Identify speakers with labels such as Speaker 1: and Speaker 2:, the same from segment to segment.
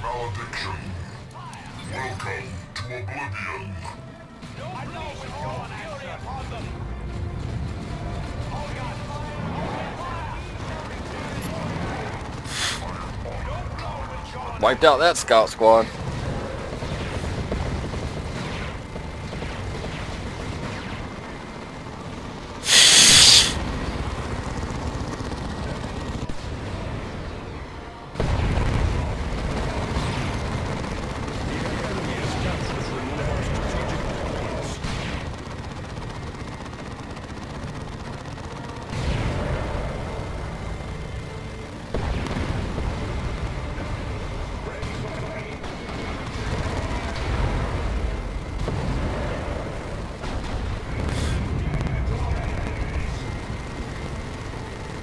Speaker 1: malediction. Welcome to oblivion.
Speaker 2: I know we're drawing fury upon them.
Speaker 3: Wiped out that scout squad.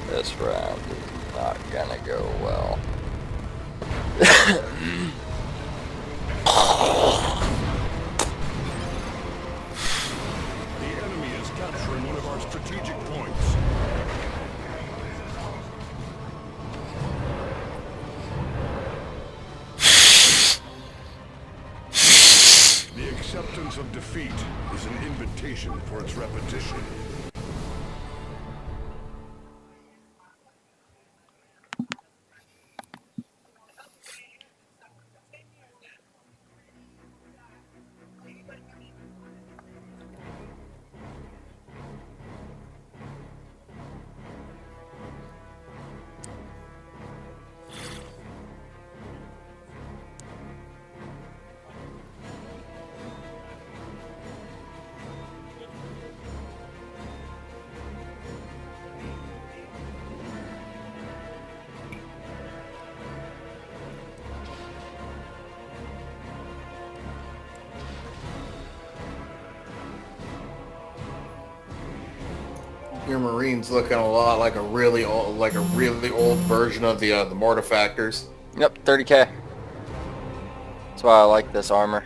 Speaker 3: This round is not gonna go well.
Speaker 4: The enemy is capturing one of our strategic points. The acceptance of defeat is an invitation for its repetition.
Speaker 5: Your Marine's looking a lot like a really old version of the Mortifactors.
Speaker 3: Yep, 30k. That's why I like this armor.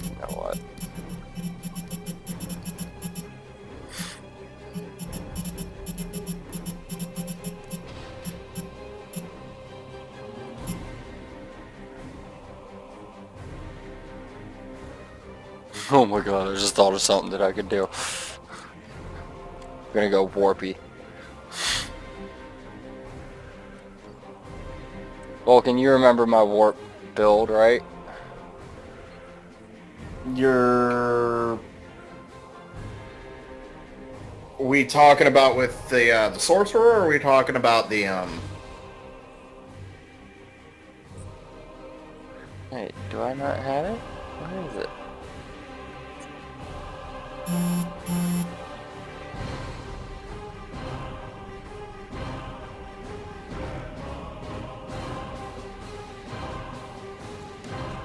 Speaker 3: You know what? Oh my god, I just thought of something that I could do. I'm gonna go warpy. Well, can you remember my warp build, right?
Speaker 5: Are we talking about with the sorcerer, or are we talking about the
Speaker 3: Hey, do I not have it? Where is it?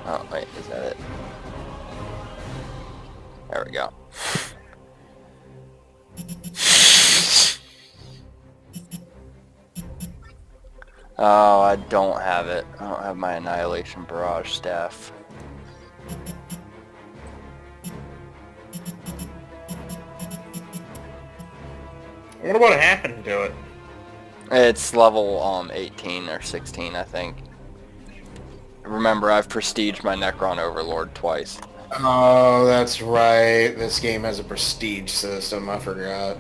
Speaker 3: Oh, wait, is that it? There we go. Oh, I don't have it. I don't have my Annihilation Barrage staff.
Speaker 5: I wonder what happened to it.
Speaker 3: It's level 18 or 16, I think. Remember, I've prestiged my Necron Overlord twice.
Speaker 5: Oh, that's right. This game has a prestige system. I forgot.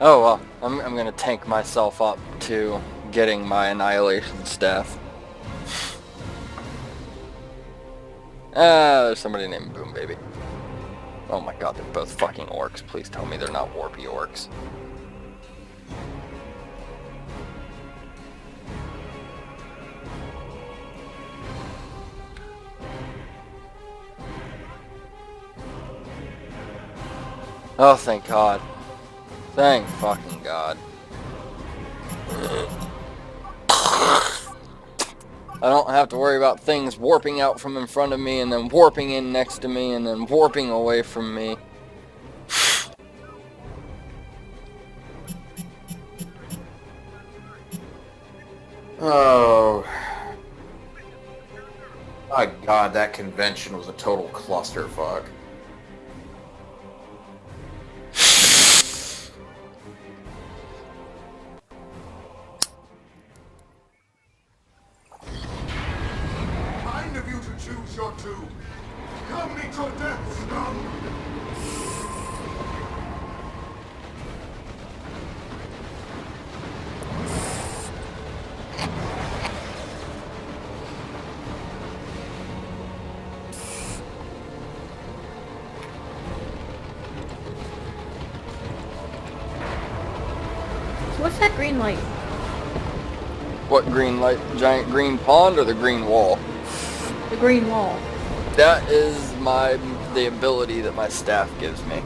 Speaker 3: Oh well, I'm gonna tank myself up to getting my annihilation staff. There's somebody named Boom Baby. Oh my god, they're both fucking orcs. Please tell me they're not warpy orcs. Oh, thank God. Thank fucking God. I don't have to worry about things warping out from in front of me and then warping in next to me and then warping away from me.
Speaker 5: Oh. My god, that convention was a total clusterfuck.
Speaker 1: Kind of you to choose your doom. Come meet your death, scum!
Speaker 6: What's that green light?
Speaker 3: What green light? Giant green pond or the green wall?
Speaker 6: The green wall.
Speaker 3: That is the ability that my staff gives me.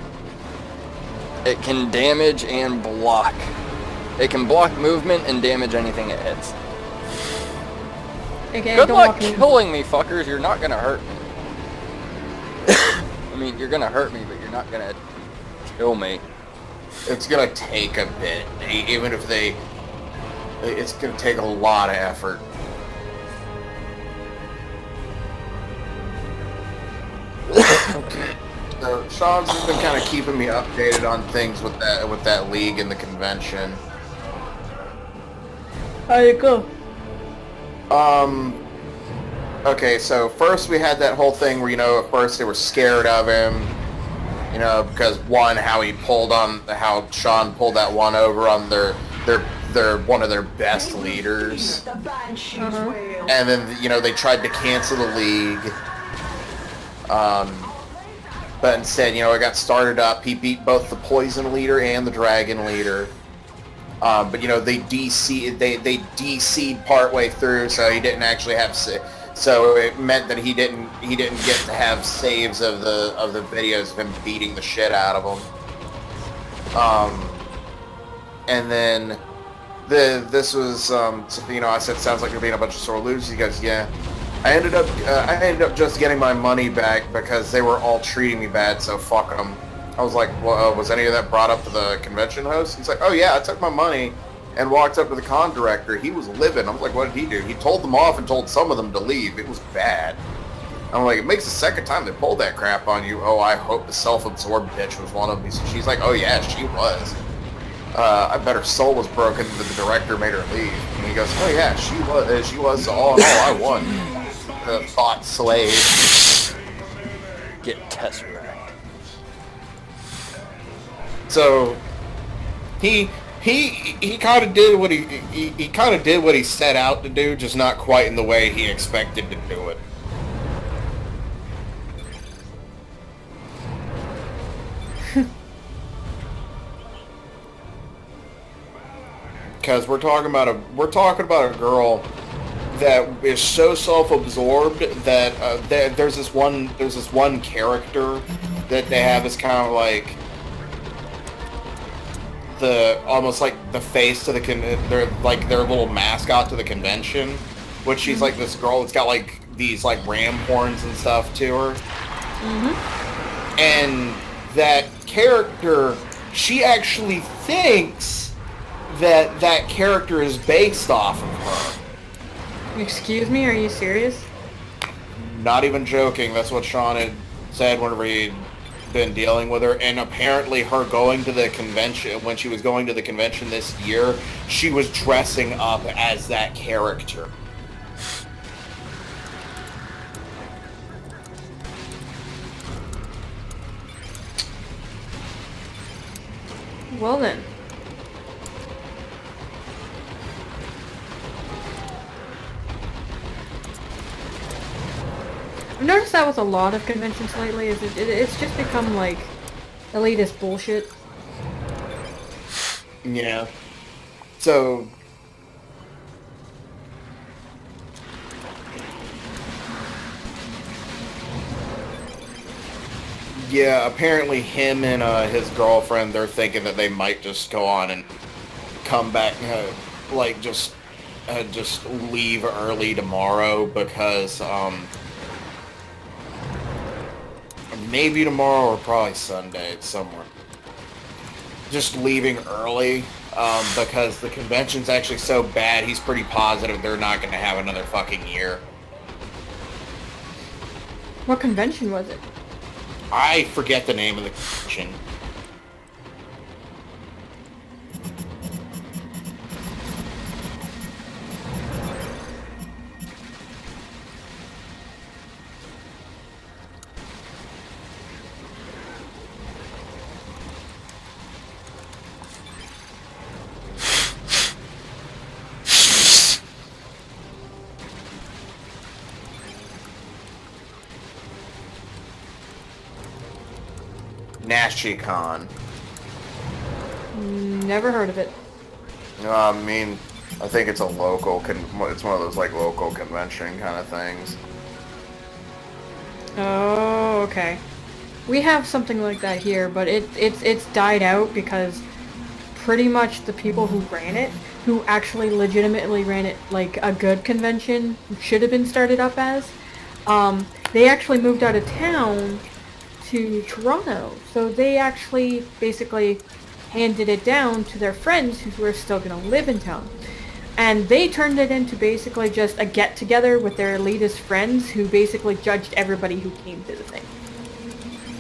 Speaker 3: It can damage and block. It can block movement and damage anything it hits.
Speaker 6: Okay,
Speaker 3: Good
Speaker 6: don't
Speaker 3: luck
Speaker 6: walk me.
Speaker 3: killing me, fuckers. You're not gonna hurt me. I mean, you're gonna hurt me, but you're not gonna kill me.
Speaker 5: It's gonna take a bit, even if they... It's gonna take a lot of effort. Okay. So Sean's just been kind of keeping me updated on things with that league and the convention.
Speaker 6: How you go?
Speaker 5: Okay, so first we had that whole thing where, at first they were scared of him, because how Sean pulled that one over on their one of their best leaders. And then, they tried to cancel the league. But instead, it got started up. He beat both the poison leader and the dragon leader. But they DC'd partway through, so he didn't actually have. So it meant that he didn't get to have saves of the videos of him beating the shit out of him. And then this was I said sounds like you're being a bunch of sore losers. He goes, yeah. I ended up just getting my money back because they were all treating me bad, so fuck them. I was like, well, was any of that brought up to the convention host? He's like, oh yeah, I took my money and walked up to the con director. He was livid. I was like, what did he do? He told them off and told some of them to leave. It was bad. I'm like, it makes the second time they pulled that crap on you. Oh, I hope the self-absorbed bitch was one of them. She's like, oh yeah, she was. I bet her soul was broken that the director made her leave. And he goes, oh yeah, she was all in all, I won. The thought slave.
Speaker 3: Get Tesseract.
Speaker 5: So he kind of did what he kind of did what he set out to do, just not quite in the way he expected to do it. Because we're talking about a girl that is so self-absorbed that there's this one character that they have is kind of like almost like the face to their little mascot to the convention, which she's like this girl that's got like these like ram horns and stuff to her. Mm-hmm. And that character, she actually thinks that character is based off of her.
Speaker 6: Excuse me, are you serious?
Speaker 5: Not even joking. That's what Sean had said whenever he'd been dealing with her. And apparently her going to the convention, when she was going to the convention this year, she was dressing up as that character.
Speaker 6: Well then. I've noticed that with a lot of conventions lately. It's just become like elitist bullshit.
Speaker 5: Yeah. So yeah, apparently him and his girlfriend, they're thinking that they might just go on and come back, like just leave early tomorrow because maybe tomorrow or probably Sunday somewhere. Just leaving early because the convention's actually so bad. He's pretty positive they're not going to have another fucking year.
Speaker 6: What convention was it?
Speaker 5: I forget the name of the convention. NashiCon.
Speaker 6: Never heard of it.
Speaker 5: I mean, I think it's a local. It's one of those like local convention kind of things.
Speaker 6: Oh, okay. We have something like that here, but it's died out because pretty much the people who ran it, who actually legitimately ran it like a good convention should have been started up as, they actually moved out of town to Toronto. So they actually basically handed it down to their friends who were still going to live in town. And they turned it into basically just a get-together with their elitist friends who basically judged everybody who came to the thing.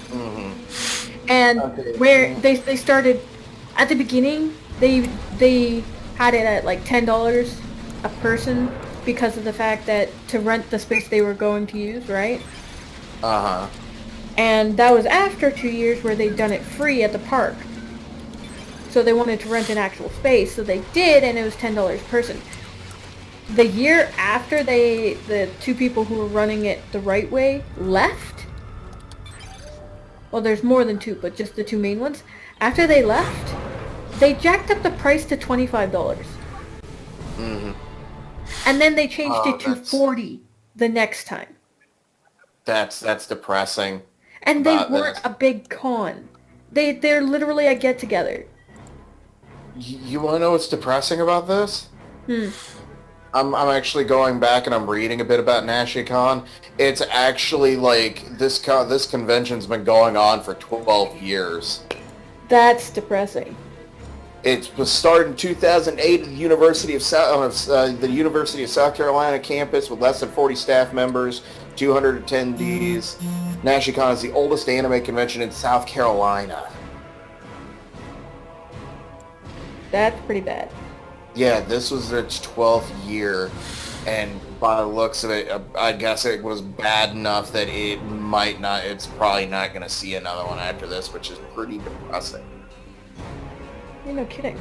Speaker 6: Mm-hmm. And where they started, at the beginning, they had it at like $10 a person because of the fact that to rent the space they were going to use, right?
Speaker 5: Uh-huh.
Speaker 6: And that was after 2 years where they'd done it free at the park. So they wanted to rent an actual space, so they did, and it was $10 a person. The year after the two people who were running it the right way left, well, there's more than two, but just the two main ones. After they left, they jacked up the price to $25.
Speaker 5: Mm-hmm.
Speaker 6: And then they changed it to $40 the next time.
Speaker 5: That's depressing.
Speaker 6: And they weren't a big con. They're literally a get-together.
Speaker 5: You want to know what's depressing about this? I'm actually going back and I'm reading a bit about NashiCon. It's actually like this convention's been going on for 12 years.
Speaker 6: That's depressing.
Speaker 5: It was started in 2008 at the University of South Carolina campus with less than 40 staff members, 200 attendees. NashiCon is the oldest anime convention in South Carolina.
Speaker 6: That's pretty bad.
Speaker 5: Yeah, this was its 12th year, and by the looks of it, I guess it was bad enough that it's probably not going to see another one after this, which is pretty depressing.
Speaker 6: You're no kidding.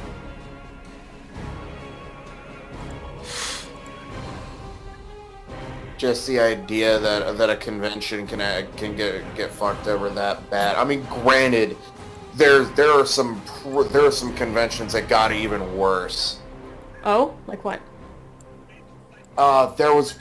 Speaker 5: Just the idea that a convention can get fucked over that bad. I mean, granted, there are some conventions that got even worse.
Speaker 6: Oh, like what?
Speaker 5: There was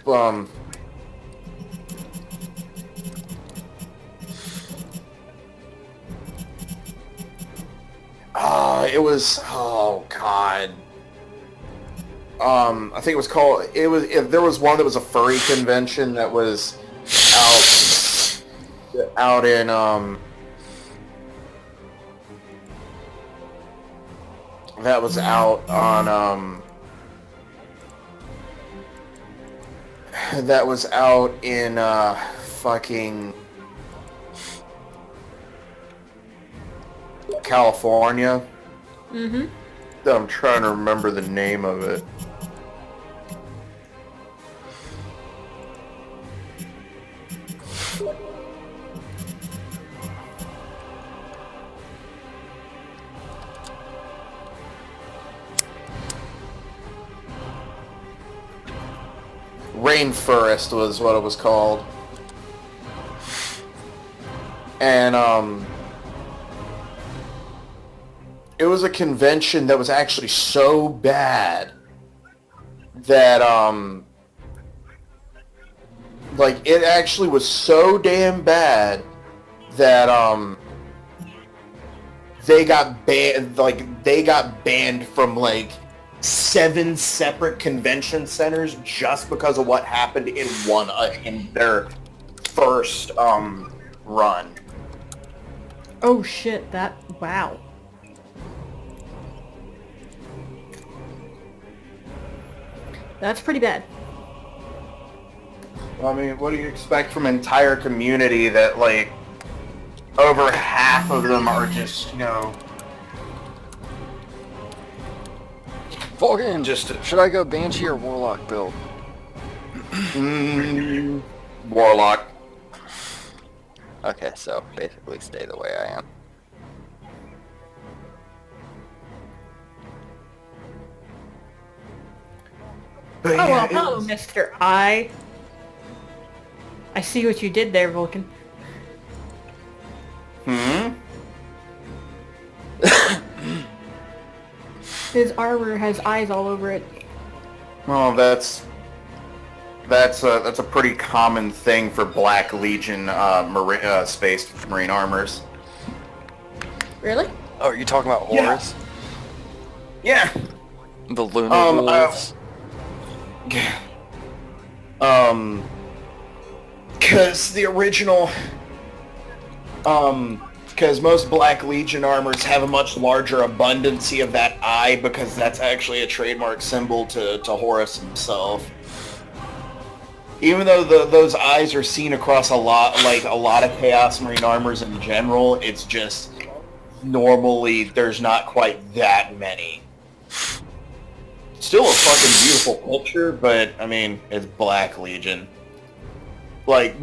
Speaker 5: it was, oh god. I think it was called, there was one that was a furry convention that was out in, that was out on, that was out in, fucking California.
Speaker 6: Mm-hmm.
Speaker 5: I'm trying to remember the name of it. Rainforest was what it was called. And it was a convention that was actually so bad that like it actually was so damn bad that they got banned. Like they got banned from like 7 separate convention centers just because of what happened in one in their first run.
Speaker 6: Oh shit, wow. That's pretty bad.
Speaker 5: I mean, what do you expect from an entire community that, like, over half of them are just, you know...
Speaker 3: Vulcan, should I go Banshee or Warlock build?
Speaker 5: Warlock.
Speaker 3: Okay, so basically stay the way I am.
Speaker 5: But
Speaker 6: Oh, well,
Speaker 5: it
Speaker 6: hello,
Speaker 5: was-
Speaker 6: Mr. I see what you did there, Vulcan. His armor has eyes all over it.
Speaker 5: Well, that's a pretty common thing for Black Legion space marine armors.
Speaker 6: Really?
Speaker 3: Oh, are you talking about Horus?
Speaker 5: Yeah.
Speaker 3: The Lunar Wolves?
Speaker 5: Because the original, because most Black Legion armors have a much larger abundancy of that eye, because that's actually a trademark symbol to Horus himself. Even though those eyes are seen across a lot of Chaos Marine armors in general, it's just normally there's not quite that many. Still a fucking beautiful picture, but I mean, it's Black Legion. Like,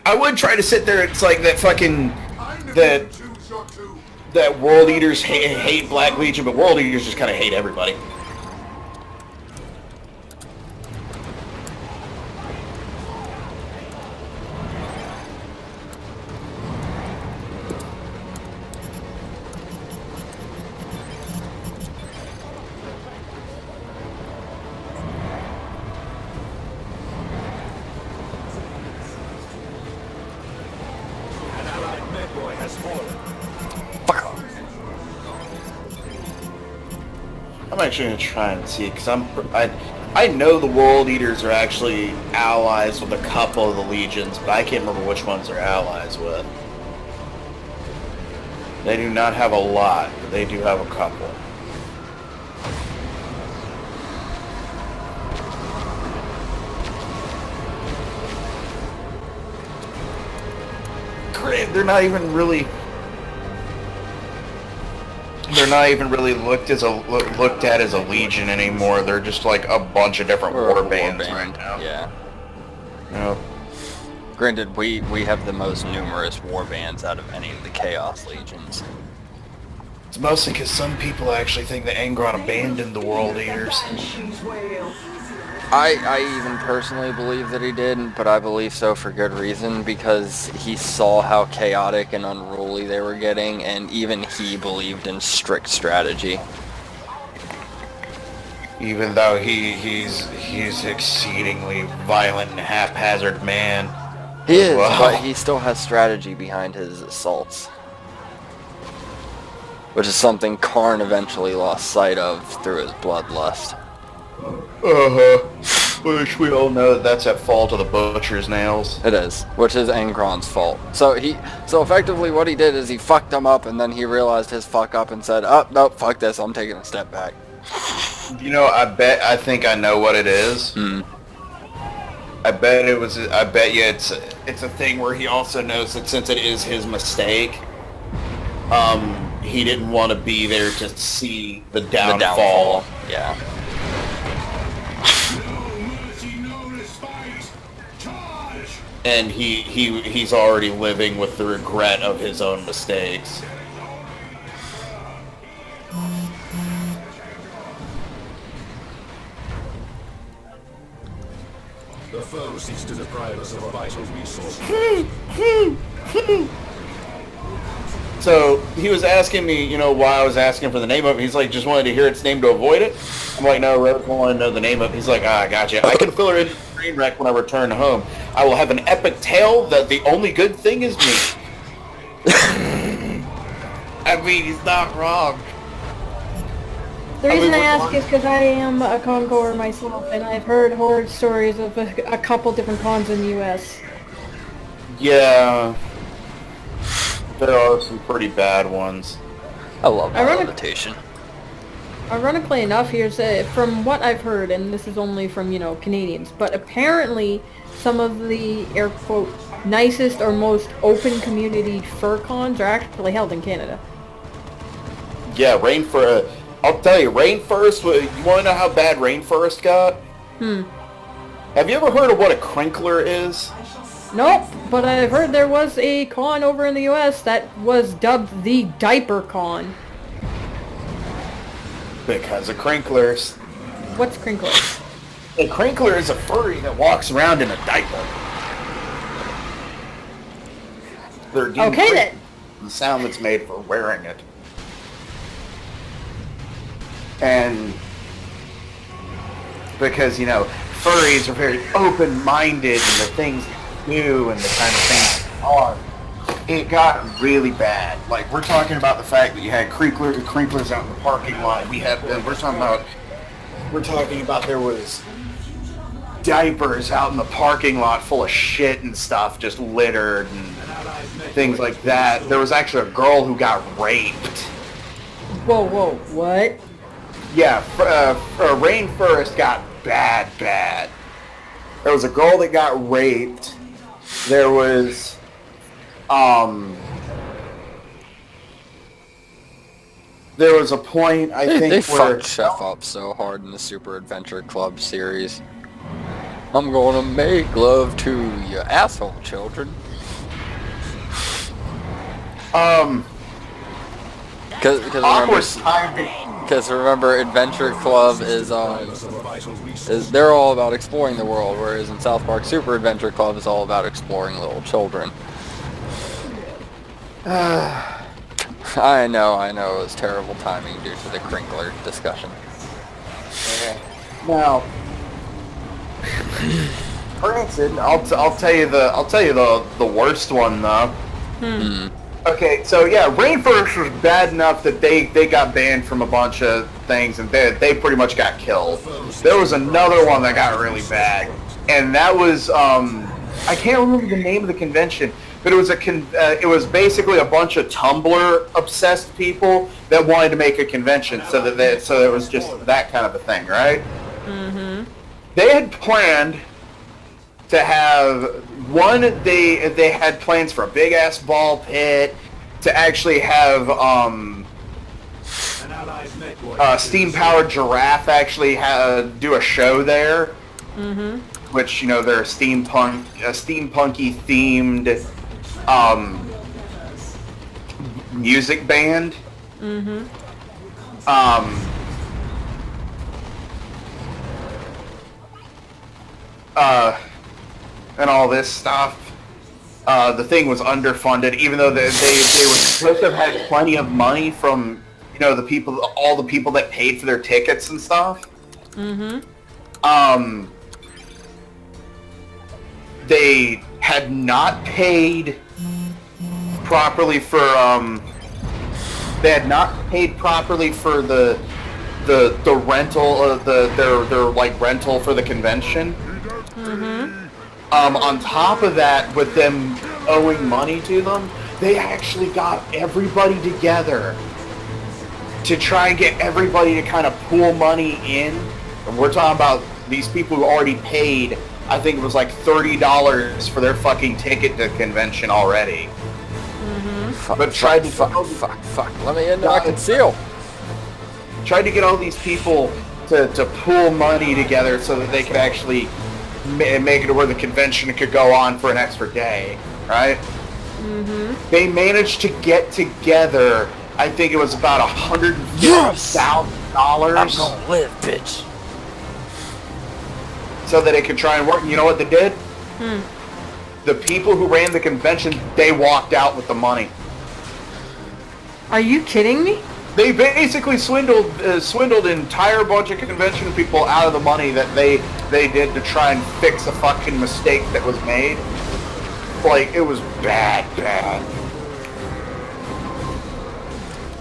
Speaker 5: I would try to sit there. It's like that fucking
Speaker 1: I'm the
Speaker 5: that
Speaker 1: future Two-Shot 2.
Speaker 5: that World Eaters hate Black Legion, but World Eaters just kind of hate everybody.
Speaker 3: Fuck off.
Speaker 5: I'm actually gonna try and see, because I know the World Eaters are actually allies with a couple of the legions, but I can't remember which ones they're allies with. They do not have a lot, but they do have a couple. Great, they're not even really looked at as a legion anymore. They're just like a bunch of different
Speaker 3: We're a
Speaker 5: war bands right now.
Speaker 3: Yeah.
Speaker 5: You know,
Speaker 3: Granted, we have the most numerous war bands out of any of the Chaos Legions.
Speaker 5: it's mostly because some people actually think that Angron abandoned the World Eaters.
Speaker 3: I even personally believe that he did, but I believe so for good reason, because he saw how chaotic and unruly they were getting, and even he believed in strict strategy.
Speaker 5: Even though he's exceedingly violent and haphazard man.
Speaker 3: He is,
Speaker 5: Wow.
Speaker 3: but he still has strategy behind his assaults. Which is something Karn eventually lost sight of through his bloodlust.
Speaker 5: Which we all know that's at fault of the butcher's nails.
Speaker 3: It is, which is Angron's fault. So effectively what he did is he fucked him up, and then he realized his fuck up and said, oh, nope, fuck this, I'm taking a step back.
Speaker 5: You know, I think I know what it is. I bet you it's a thing where he also knows that since it is his mistake, he didn't want to be there to see the downfall.
Speaker 3: The downfall. Yeah.
Speaker 5: And he's already living with the regret of his own mistakes.
Speaker 1: The
Speaker 4: foe seeks to deprive us of a vital resource.
Speaker 5: So he was asking me, you know, why I was asking for the name of it. He's like, just wanted to hear its name to avoid it. I'm like, no, Rose wanted to know the name of it. He's like, ah, gotcha. I can fill her in a train wreck when I return home. I will have an epic tale that the only good thing is me. I mean, he's not wrong.
Speaker 6: The reason I ask is because I am a con goer myself, and I've heard horror stories of a couple different cons in the U.S.
Speaker 5: Yeah. There are some pretty bad ones.
Speaker 3: I love my levitation.
Speaker 6: Ironically enough, here's from what I've heard, and this is only from, you know, Canadians, but apparently some of the, air quote, nicest or most open community fur cons are actually held in Canada.
Speaker 5: Yeah, I'll tell you, Rainforest, you want to know how bad Rainforest got? Have you ever heard of what a crinkler is?
Speaker 6: Nope, but I've heard there was a con over in the US that was dubbed the Diaper Con.
Speaker 5: Because of crinklers.
Speaker 6: What's crinkler?
Speaker 5: A crinkler is a furry that walks around in a diaper. They're deemed
Speaker 6: Okay then.
Speaker 5: the sound that's made for wearing it. And because, you know, furries are very open-minded in the things they do and the kind of things they are, it got really bad. Like, we're talking about the fact that you had crinklers out in the parking lot. We're talking about there was diapers out in the parking lot full of shit and stuff, just littered and things like that. There was actually a girl who got raped.
Speaker 6: Whoa, what?
Speaker 5: Yeah, Rainforest got bad. There was a girl that got raped. There was, there was a point, I think,
Speaker 3: they
Speaker 5: where...
Speaker 3: fucked Chef up so hard in the Super Adventure Club series. I'm gonna make love to you, asshole children. Because remember, Adventure Club is they're all about exploring the world, whereas in South Park, Super Adventure Club is all about exploring little children. I know, it was terrible timing due to the crinkler discussion.
Speaker 5: Now, granted, I'll tell you the worst one though. Okay, so yeah, Rainforest was bad enough that they got banned from a bunch of things, and they pretty much got killed. There was another one that got really bad, and that was I can't remember the name of the convention, but it was basically a bunch of Tumblr obsessed people that wanted to make a convention, so it was just that kind of a thing, right? They had planned to have they had plans for a big ass ball pit, to actually have steam powered giraffe actually do a show there, which, you know, they're a steampunky themed music band. And all this stuff. The thing was underfunded, even though they were supposed to have had plenty of money from, you know, all the people that paid for their tickets and stuff. They had not paid properly for the rental of their like rental for the convention. On top of that, with them owing money to them, they actually got everybody together to try and get everybody to kind of pool money in. And we're talking about these people who already paid, I think it was like $30 for their fucking ticket to convention already.
Speaker 3: Fuck, let me in, I can seal.
Speaker 5: Tried to get all these people to pool money together so that they could actually make it to where the convention could go on for an extra day, right? They managed to get together, I think it was about $150,000.
Speaker 3: I'm gonna live, bitch.
Speaker 5: so that it could try and work. And you know what they did? The people who ran the convention, they walked out with the money.
Speaker 6: Are you kidding me?
Speaker 5: They basically swindled an entire bunch of convention people out of the money that they did to try and fix a fucking mistake that was made. Like, it was bad.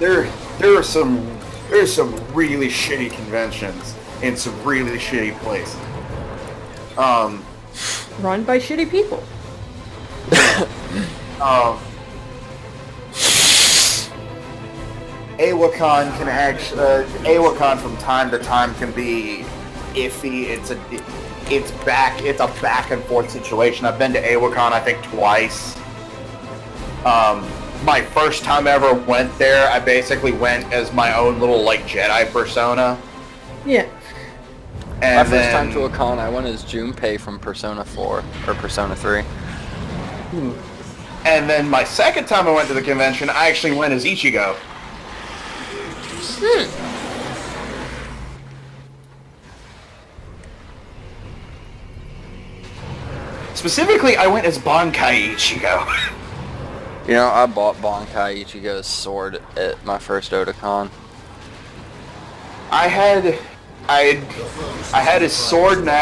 Speaker 5: There's some really shitty conventions in some really shitty places.
Speaker 6: Run by shitty people.
Speaker 5: AWACON can actually AWACON from time to time can be iffy. It's a back and forth situation. I've been to AWACON I think twice. My first time I ever went there, I basically went as my own little like Jedi persona.
Speaker 6: Yeah.
Speaker 5: And
Speaker 3: My first time to a con, I went as Junpei from Persona 4 or Persona 3.
Speaker 5: And then my second time I went to the convention, I actually went as Ichigo. Specifically, I went as Bankai Ichigo.
Speaker 3: You know, I bought Bankai Ichigo's sword at my first Otakon.
Speaker 5: I had his sword and I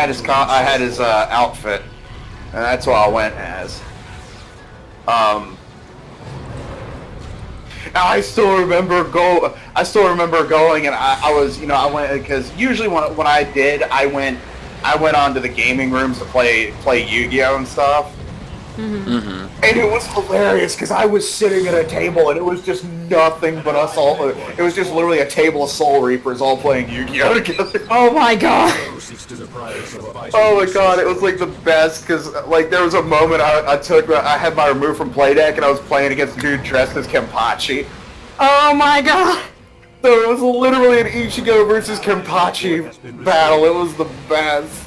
Speaker 5: had his outfit, and that's what I went as. I still remember going, and I was, I went because usually when I did, I went onto the gaming rooms to play Yu-Gi-Oh and stuff. And it was hilarious because I was sitting at a table and it was just nothing but us all. It was just literally a table of Soul Reapers all playing Yu-Gi-Oh together.
Speaker 6: Oh my god!
Speaker 5: Oh my god, it was like the best because like there was a moment I had my remove from play deck and I was playing against a dude dressed as Kenpachi.
Speaker 6: Oh my god!
Speaker 5: So it was literally an Ichigo versus Kenpachi battle. It was the best.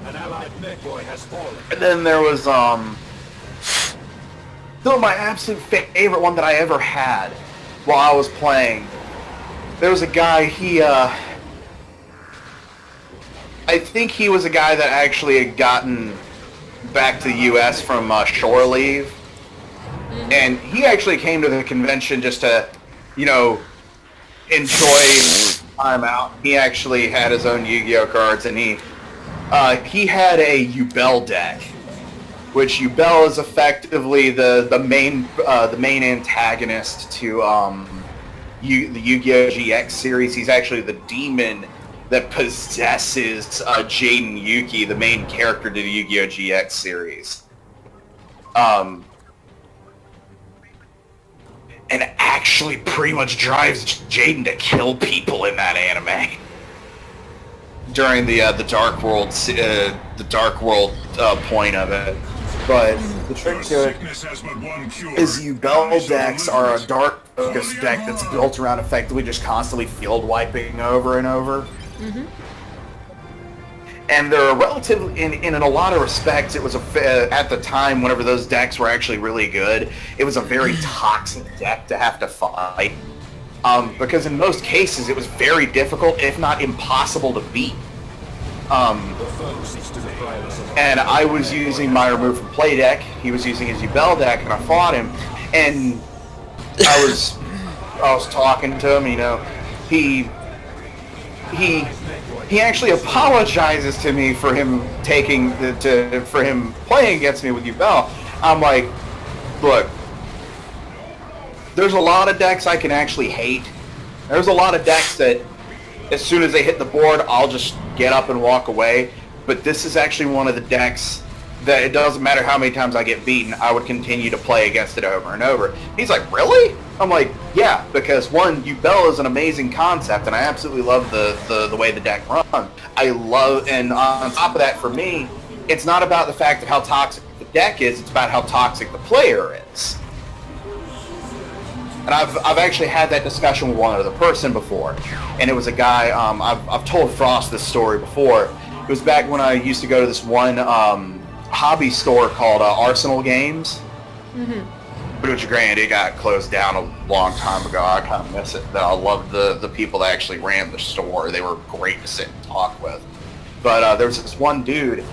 Speaker 2: An allied mech boy has fallen.
Speaker 5: And then there was still my absolute favorite one that I ever had while I was playing. There was a guy, I think he was a guy that actually had gotten back to the US from shore leave. And he actually came to the convention just to, enjoy time out. He actually had his own Yu-Gi-Oh cards, and he had a Yubel deck, which Yubel is effectively the main antagonist to the Yu-Gi-Oh GX series. He's actually the demon that possesses Jaden Yuki, the main character to the Yu-Gi-Oh GX series. And actually pretty much drives Jaden to kill people in that anime. During the Dark World point of it. But the trick to it is Yubel decks are a dark focus deck that's built around effectively just constantly field wiping over and over. And they're relatively, in a lot of respects, it was at the time, whenever those decks were actually really good, it was a very toxic deck to have to fight. Because in most cases, it was very difficult, if not impossible, to beat. And I was using my remove from play deck, he was using his Yubel deck, and I fought him. And I was talking to him, he actually apologizes to me for him for him playing against me with Yubel. I'm like, look, there's a lot of decks I can actually hate. There's a lot of decks that as soon as they hit the board, I'll just get up and walk away. But this is actually one of the decks that it doesn't matter how many times I get beaten, I would continue to play against it over and over. He's like, really? I'm like, yeah, because one, Yubel is an amazing concept, and I absolutely love the way the deck runs. And on top of that, for me, it's not about the fact of how toxic the deck is, it's about how toxic the player is. And I've actually had that discussion with one other person before, and it was a guy, I've told Frost this story before. It was back when I used to go to this one hobby store called Arsenal Games. Which granted, it got closed down a long time ago. I kind of miss it. I loved the people that actually ran the store. They were great to sit and talk with. But there was this one dude.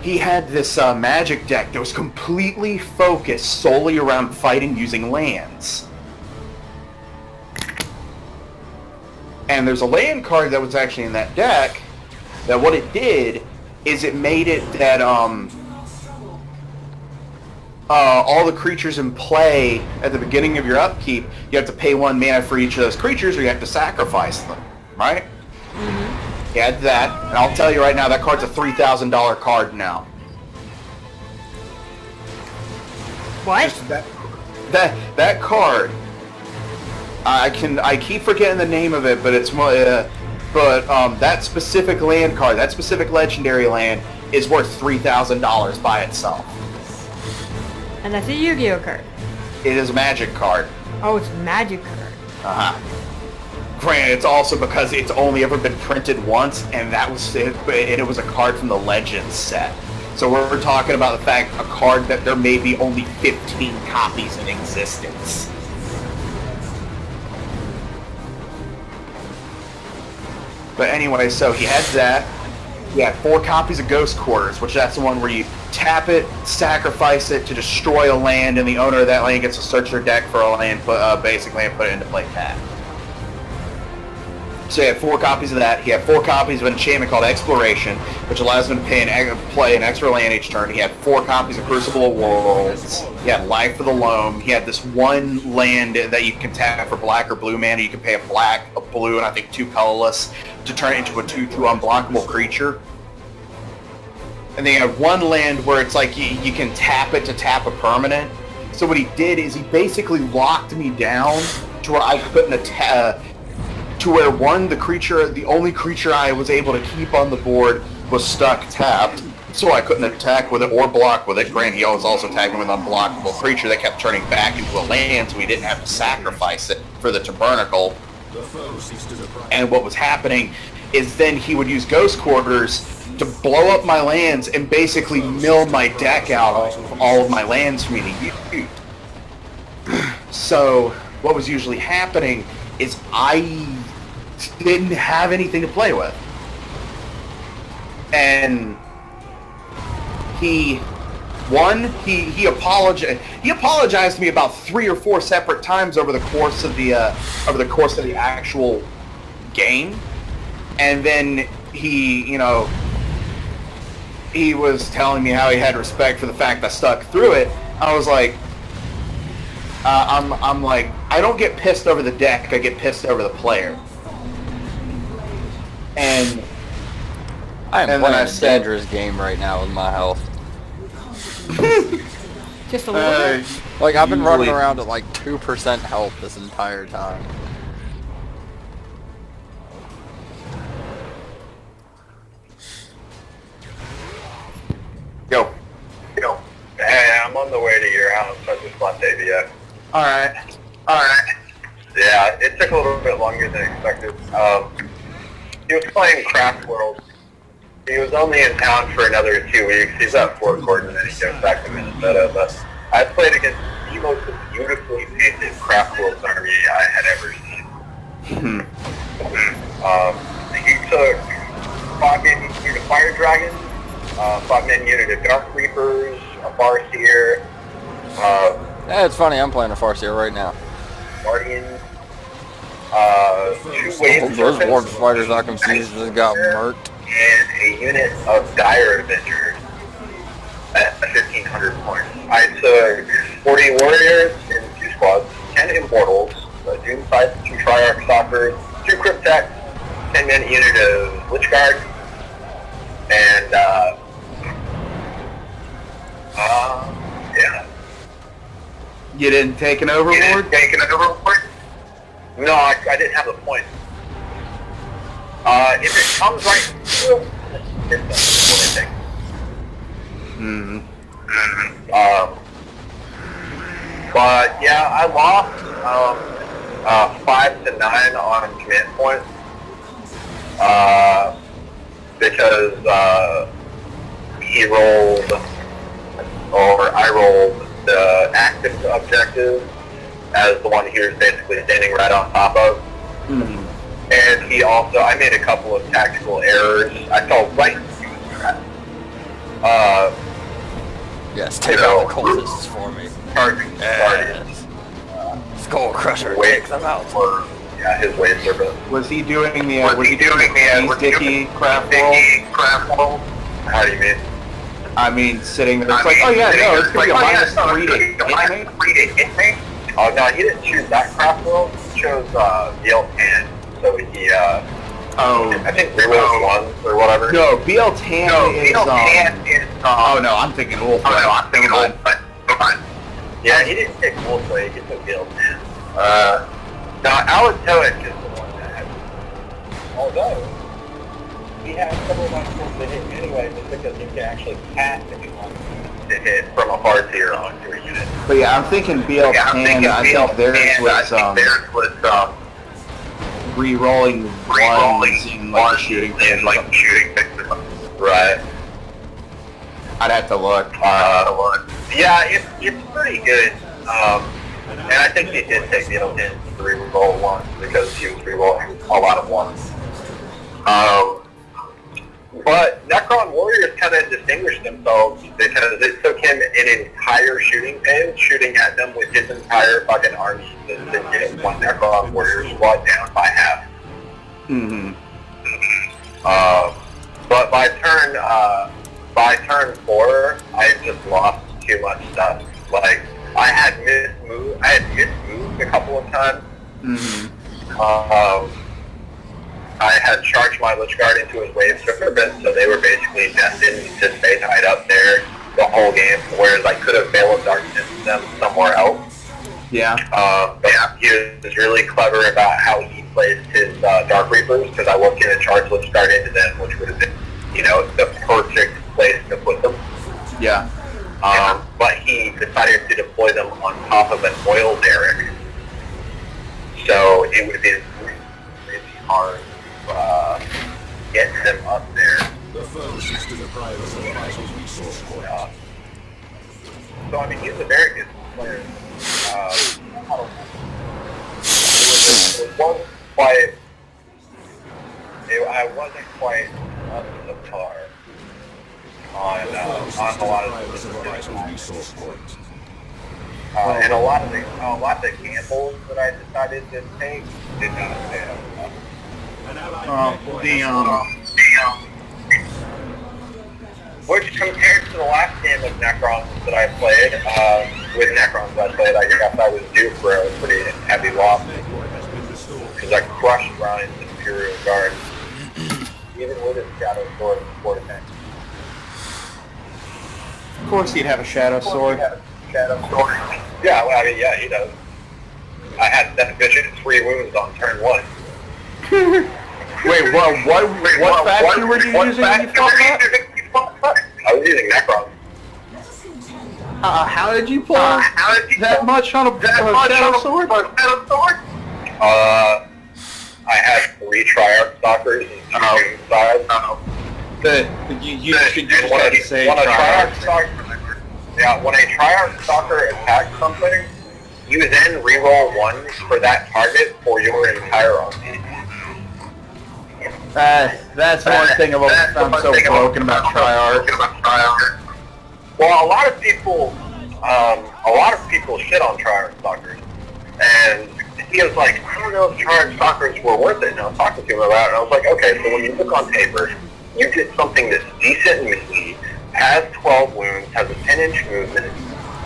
Speaker 5: He had this magic deck that was completely focused solely around fighting using lands. And there's a land card that was actually in that deck that what it did is it made it that all the creatures in play at the beginning of your upkeep, you have to pay 1 mana for each of those creatures or you have to sacrifice them, right? Mm-hmm. He had that, and I'll tell you right now, that card's a $3,000 card now.
Speaker 6: What?
Speaker 5: Just that card. I keep forgetting the name of it, but it's that specific land card, that specific legendary land, is worth $3,000 by itself.
Speaker 6: And that's a Yu-Gi-Oh card.
Speaker 5: It is a Magic card.
Speaker 6: Oh, it's a Magic card.
Speaker 5: Uh-huh. Granted, it's also because it's only ever been printed once, and that was it. And it was a card from the Legends set. So we're talking about the fact a card that there may be only 15 copies in existence. But anyway, so he had that. He had 4 copies of Ghost Quarters, which that's the one where you tap it, sacrifice it to destroy a land, and the owner of that land gets to search their deck for a land, basically, and put it into play tapped. So he had 4 copies of that. He had 4 copies of an enchantment called Exploration, which allows him to play an extra land each turn. He had 4 copies of Crucible of Worlds. He had Life of the Loam. He had this 1 land that you can tap for black or blue mana. You can pay a black, a blue, and I think 2 colorless to turn it into a 2/2 unblockable creature. And they had 1 land where it's like you can tap it to tap a permanent. So what he did is he basically locked me down to where I couldn't attack. To where the only creature I was able to keep on the board was stuck tapped, so I couldn't attack with it or block with it. Granted, he was also attacking with an unblockable creature that kept turning back into a land, so he didn't have to sacrifice it for the Tabernacle. And what was happening is then he would use Ghost Quarters to blow up my lands and basically mill my deck out of all of my lands for me to use. So what was usually happening is I didn't have anything to play with. And he apologized to me about 3 or 4 separate times over the course of the actual game. And then he was telling me how he had respect for the fact I stuck through it. I was like, I'm like, I don't get pissed over the deck, I get pissed over the player. And
Speaker 3: I am playing a dangerous game right now with my health.
Speaker 6: Just a little bit?
Speaker 3: Like, I've been running around at like 2% health this entire time.
Speaker 5: Go.
Speaker 7: Hey, I'm on the way to your house. I just left ABX.
Speaker 5: Alright.
Speaker 7: Yeah, it took a little bit longer than expected. He was playing Craft World. He was only in town for another 2 weeks. He's at Fort Gordon and then he goes back to Minnesota. But I played against the most beautifully painted Craft World army I had ever seen. He took 5-man unit of Fire Dragons, 5-man unit of Dark Reapers, a Farseer.
Speaker 3: Yeah, it's funny, I'm playing a Farseer right now.
Speaker 7: Guardians, 2 waves
Speaker 3: Those Warp Spiders I confused just got murked.
Speaker 7: and a unit of Dire Avengers at 1,500 points. I took 40 Warriors in 2 squads, 10 Immortals, Doomside, 2 Triarch Stalkers, 2 Cryptek, 10-man unit of Lich-Guard, and yeah.
Speaker 5: You didn't take an Overlord?
Speaker 7: Taking an Overlord? No, I didn't have the points. If it comes right through, it's the only thing. But yeah, I lost 5 to 9 on command points because I rolled the active objective as the one he was basically standing right on top of. And I made a couple of tactical errors. I fell right into his trap.
Speaker 3: Yes, take out the cultists for me.
Speaker 7: Charging
Speaker 3: Yes. Skull Crusher, take them out.
Speaker 7: Yeah, his waves are bit.
Speaker 5: Was he doing the
Speaker 7: Was he doing the
Speaker 5: sticky craft roll?
Speaker 7: How do you mean?
Speaker 5: I mean, sitting there, it's like, oh yeah, no, it's gonna be a -3 to hit me.
Speaker 7: Oh no, he didn't choose that craft roll. He chose BL10. So he I think rerolled 1 or whatever.
Speaker 5: No, BL10 is oh no, I'm thinking Wolf.
Speaker 7: Yeah, he didn't pick Wolfway, he took BL10. Now Alatoic is the one that had, although he has several tools to hit anyway, just because he can actually pass if he wants to hit from a far tier onto a unit.
Speaker 5: But yeah, I'm thinking BL10. I think theirs was re-rolling ones in like shooting things.
Speaker 7: Right.
Speaker 5: I'd have to look.
Speaker 7: Yeah, it's pretty good. And I think he did take the LN to re-roll 1 because he was re-rolling a lot of 1s. But Necron Warriors kind of distinguished themselves because it took him an entire shooting phase, shooting at them with his entire fucking army to get one Necron Warrior squad down by half. But by turn 4, I just lost too much stuff. Like I had mismoved a couple of times. I had charged my Lich Guard into his wave serpent, so they were basically destined to stay tied up there the whole game, whereas I could have Veil of Darkness them somewhere else.
Speaker 5: Yeah.
Speaker 7: But he was really clever about how he placed his Dark Reapers, because I wasn't going to charge Lich Guard into them, which would have been, the perfect place to put them.
Speaker 5: Yeah.
Speaker 7: But he decided to deploy them on top of an oil derrick, so it would have been really hard get them up there.
Speaker 4: The foe seeks to deprive us of vital resource points.
Speaker 7: So I mean, he's a very good player. I wasn't quite up to the par on a lot of the
Speaker 4: resource points.
Speaker 7: and a lot of the gambles that I decided to take did not pay off. Which compared to the last game of Necrons that I played, with Necrons I played, I guess I was due for a pretty heavy loss. Because I crushed Ryan's Imperial Guard, even with his Shadow Sword and Sword Attack.
Speaker 5: Of course he'd have a Shadow Sword.
Speaker 7: Yeah, well, I mean, yeah, he does. I had that vision 3 wounds on turn 1.
Speaker 5: Wait, what faction were you using when you fought that?
Speaker 7: I was using Necron.
Speaker 5: How did you pull that much on a Shadow Sword?
Speaker 7: I had 3 Triarch Stalkers and 2 Doom Sides.
Speaker 5: You should just have to say Triarch.
Speaker 7: When a Triarch Stalker attacks something, you then reroll 1 for that target for your entire army.
Speaker 5: That's one thing I've always found so broken about Triarch.
Speaker 7: Well, a lot of people shit on Triarch Stalkers, and he was like, I don't know if Triarch Stalkers were worth it. And I was talking to him about it, and I was like, okay, so when you look on paper, you get something that's decent and meaty, has 12 wounds, has a 10-inch movement,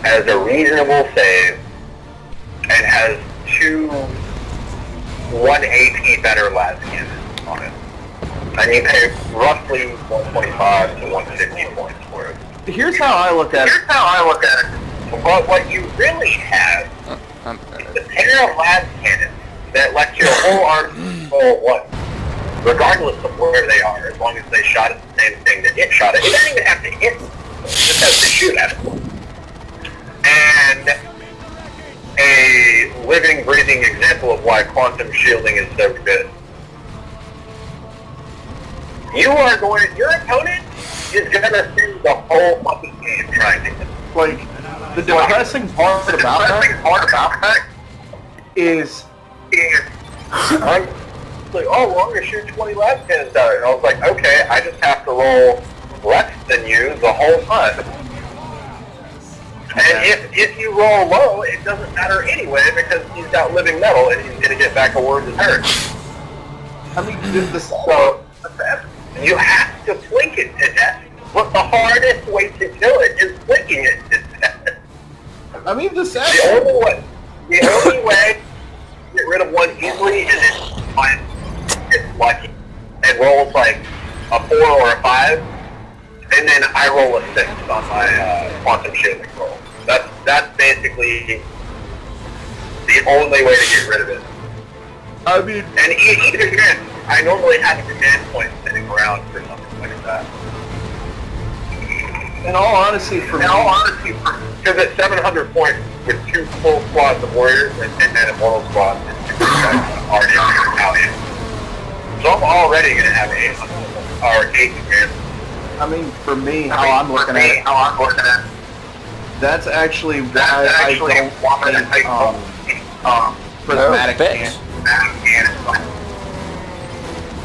Speaker 7: has a reasonable save, and has 2 1 AP better las cannons on it. And you pay roughly 125 to 150 points for it.
Speaker 5: Here's how I look at it.
Speaker 7: But what you really have is a pair of las cannons that lets your whole army roll 1, regardless of where they are, as long as they shot at the same thing that it shot at. It doesn't even have to hit, it just has to shoot at it. And a living, breathing example of why quantum shielding is so good. Your opponent is gonna spend the whole fucking game trying to hit.
Speaker 5: Like, the depressing part about that is
Speaker 7: It's like, oh, well, I'm going to shoot 20 left hands out. And I was like, okay, I just have to roll less than you the whole time. And if you roll low, it doesn't matter anyway because he's got living metal and he's going to get back awards and hurt.
Speaker 5: I mean, the
Speaker 7: So you have to blink it to death. But the hardest way to kill it is blinking it to death.
Speaker 5: I mean, the
Speaker 7: The only way to get rid of one easily is if it's lucky and rolls like a 4 or a 5, and then I roll a 6 on my quantum shielding roll. That's basically the only way to get rid of it.
Speaker 5: I mean,
Speaker 7: and even again, I normally have a command point sitting around for something like that.
Speaker 5: in all honesty,
Speaker 7: Because at 700 points with 2 full squads of warriors and 10-man immortal squads, it's already out in. So I'm already going to have 8 command.
Speaker 5: I mean, for me, how I'm looking at it, that's actually why I don't take prismatic cans.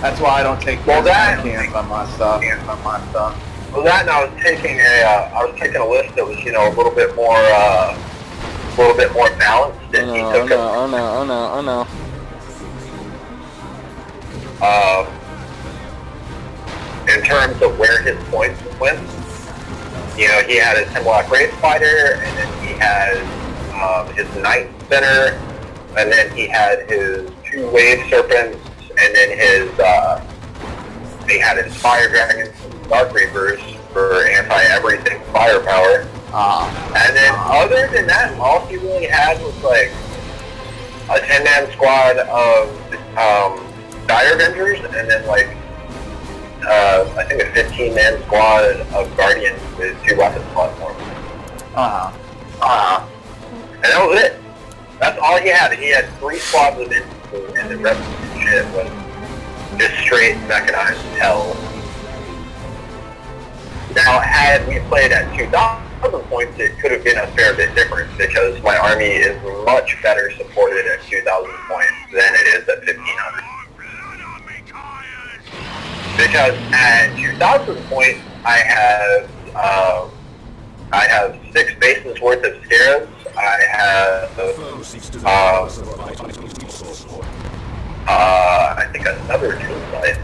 Speaker 5: That's why I don't take prismatic cans on my stuff.
Speaker 7: Well, that and I was taking a list that was, you know, a little bit more balanced. And he took
Speaker 3: Oh no.
Speaker 7: In terms of where his points went, you know, he had his Hemlock Race Fighter, and then he had his Night Spinner, and then he had his 2 Wave Serpents, and then he had his Fire Dragons and Dark Reapers for anti-everything firepower. And then other than that, all he really had was like a 10-man squad of Dire Avengers, and then like I think a 15-man squad of Guardians with 2 weapons platforms. And that was it. That's all he had. He had 3 squads of infantry, and the rest of the shit was just straight mechanized hell. Now, had we played at 2,000 points, it could have been a fair bit different because my army is much better supported at 2,000 points than it is at 1,500. Because at 2,000 points, I have 6 bases worth of scarabs. I have I think another tool site.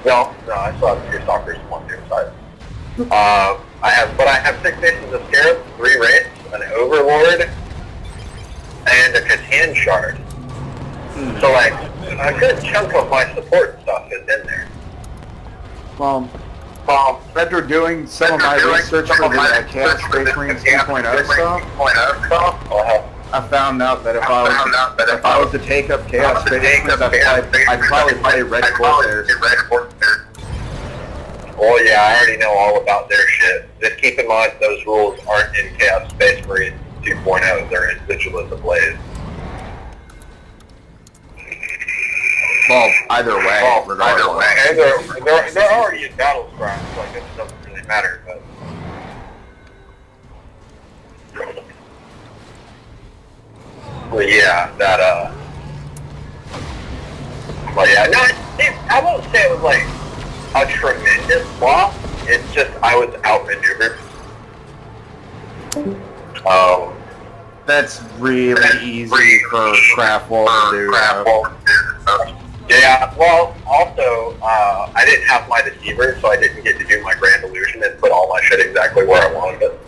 Speaker 7: No, I still have 2 stalkers, 1 tool site. I have 6 bases of scarabs, 3 wraiths, an overlord, and a Catan shard. So like a good chunk of my support stuff is in there.
Speaker 5: Well, after doing some of my research for the Chaos Space Marines 2.0 stuff, I found out that if I was to take up Chaos Space Marines, I'd probably play Red Corsairs.
Speaker 7: Oh yeah, I already know all about their shit. Just keep in mind those rules aren't in Chaos Space Marines 2.0, they're in Vigilus Ablaze.
Speaker 5: Well, either way, regardless.
Speaker 7: And they're already in battle scraps, like it doesn't really matter, but... Well, yeah, Well, yeah, no, I won't say it was, like, a tremendous loss. It's just, I was outmaneuvered.
Speaker 5: That's really easy for Craftwall to do.
Speaker 7: Yeah, well, also, I didn't have my deceiver, so I didn't get to do my Grand Illusion and put all my shit exactly where I wanted it.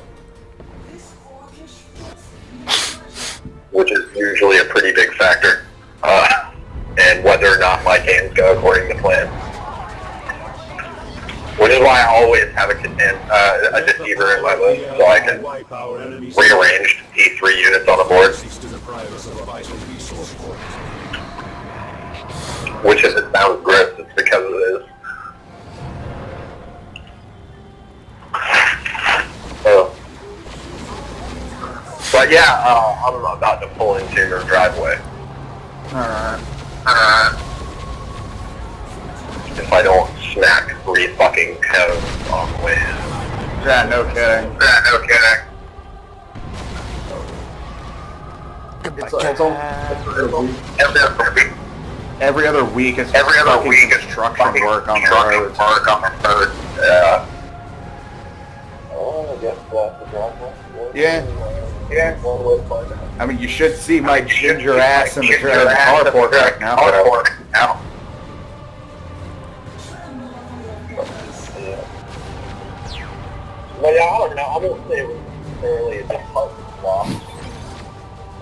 Speaker 7: Which is usually a pretty big factor, and whether or not my games go according to plan. Which is why I always have a deceiver in my list, so I can rearrange P3 units on the board. Which if it sounds gross, it's because it is. But yeah, I'm about to pull into your driveway.
Speaker 5: Alright.
Speaker 7: If I don't smack 3 fucking cones on the way in.
Speaker 5: Yeah, no kidding. Every other week is construction work on the road.
Speaker 7: Oh, I guess that's the problem.
Speaker 5: Yeah.
Speaker 7: Yeah, one way to find out.
Speaker 5: I mean, you should see my ginger ass in the carport right now.
Speaker 7: But yeah, I don't know. I won't say it was necessarily a disheartening loss.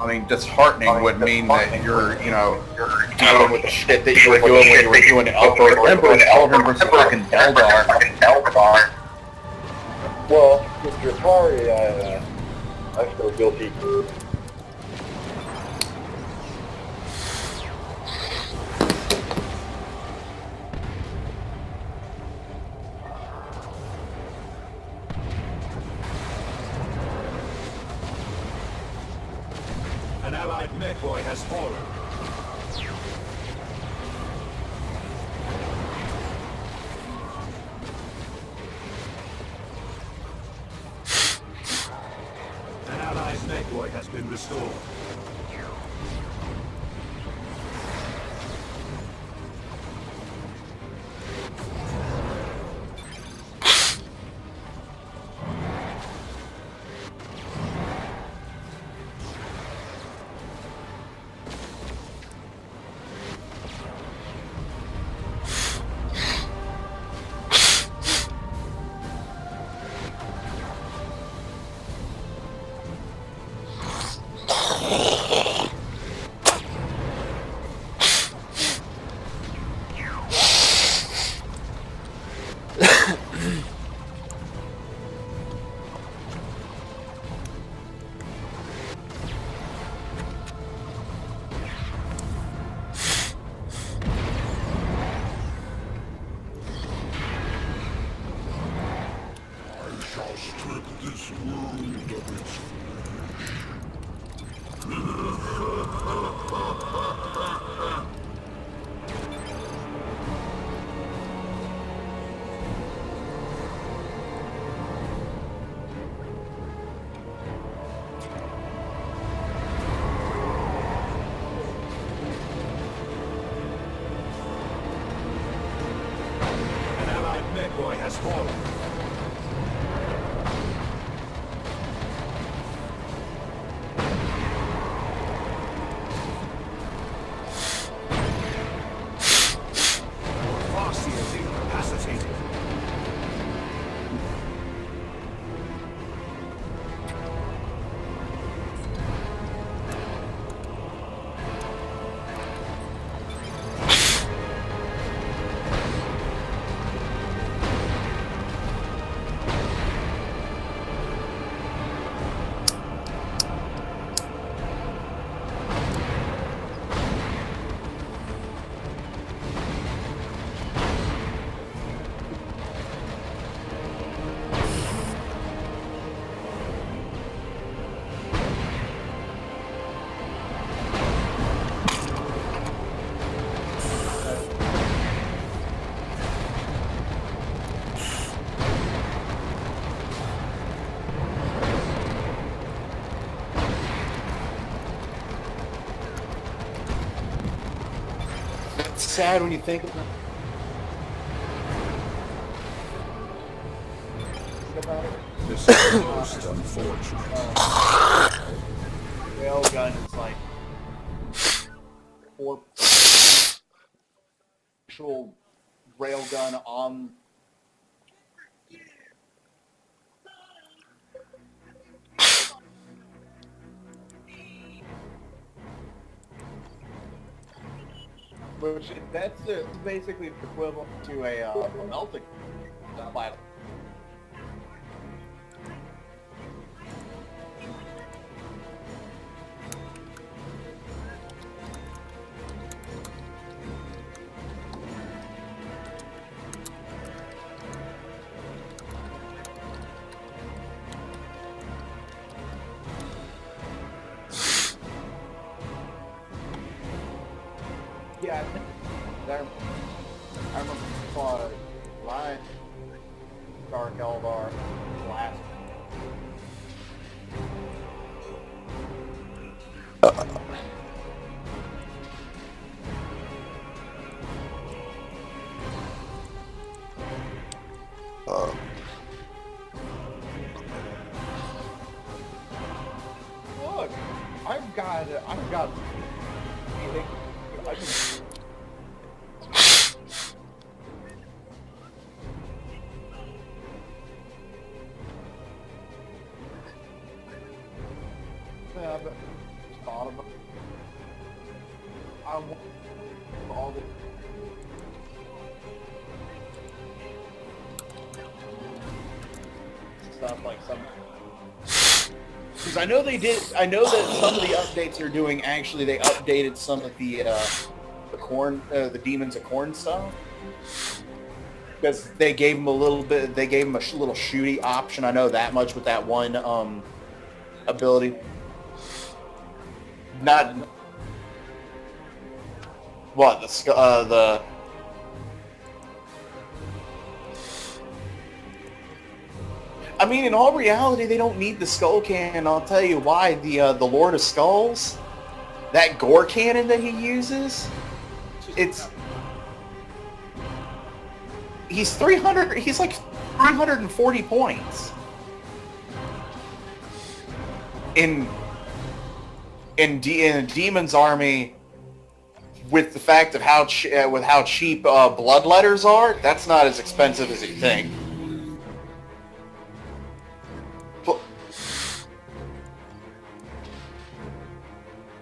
Speaker 5: I mean, disheartening would mean that you're dealing with the shit that you were doing when you were doing Emperor's Children versus fucking Eldar.
Speaker 7: Well, with Atari, I feel guilty.
Speaker 2: An allied mech-boy has fallen. An allied mech-boy has been restored. An allied mech-boy has fallen. Farsi is incapacitated.
Speaker 5: It's sad when you think about it.
Speaker 4: This is most unfortunate.
Speaker 8: Railgun is like four actual railgun on. Which that's basically equivalent to a melting pot. Yeah, I remember live Dark Eldar last. I've got. Yeah, but thought about. I want all the. Stuff like some. Because I know they did. I know that some of the updates they're doing actually they updated some of the corn, the Demons of Corn stuff. Because they gave them a little bit. They gave them a little shooty option. I know that much with that one ability. Not what the. I mean, in all reality, they don't need the skull cannon. I'll tell you why. The Lord of Skulls, that gore cannon that he uses, he's 300. He's like 340 points in a Demon's Army. With the fact of how cheap bloodletters are, that's not as expensive as you think.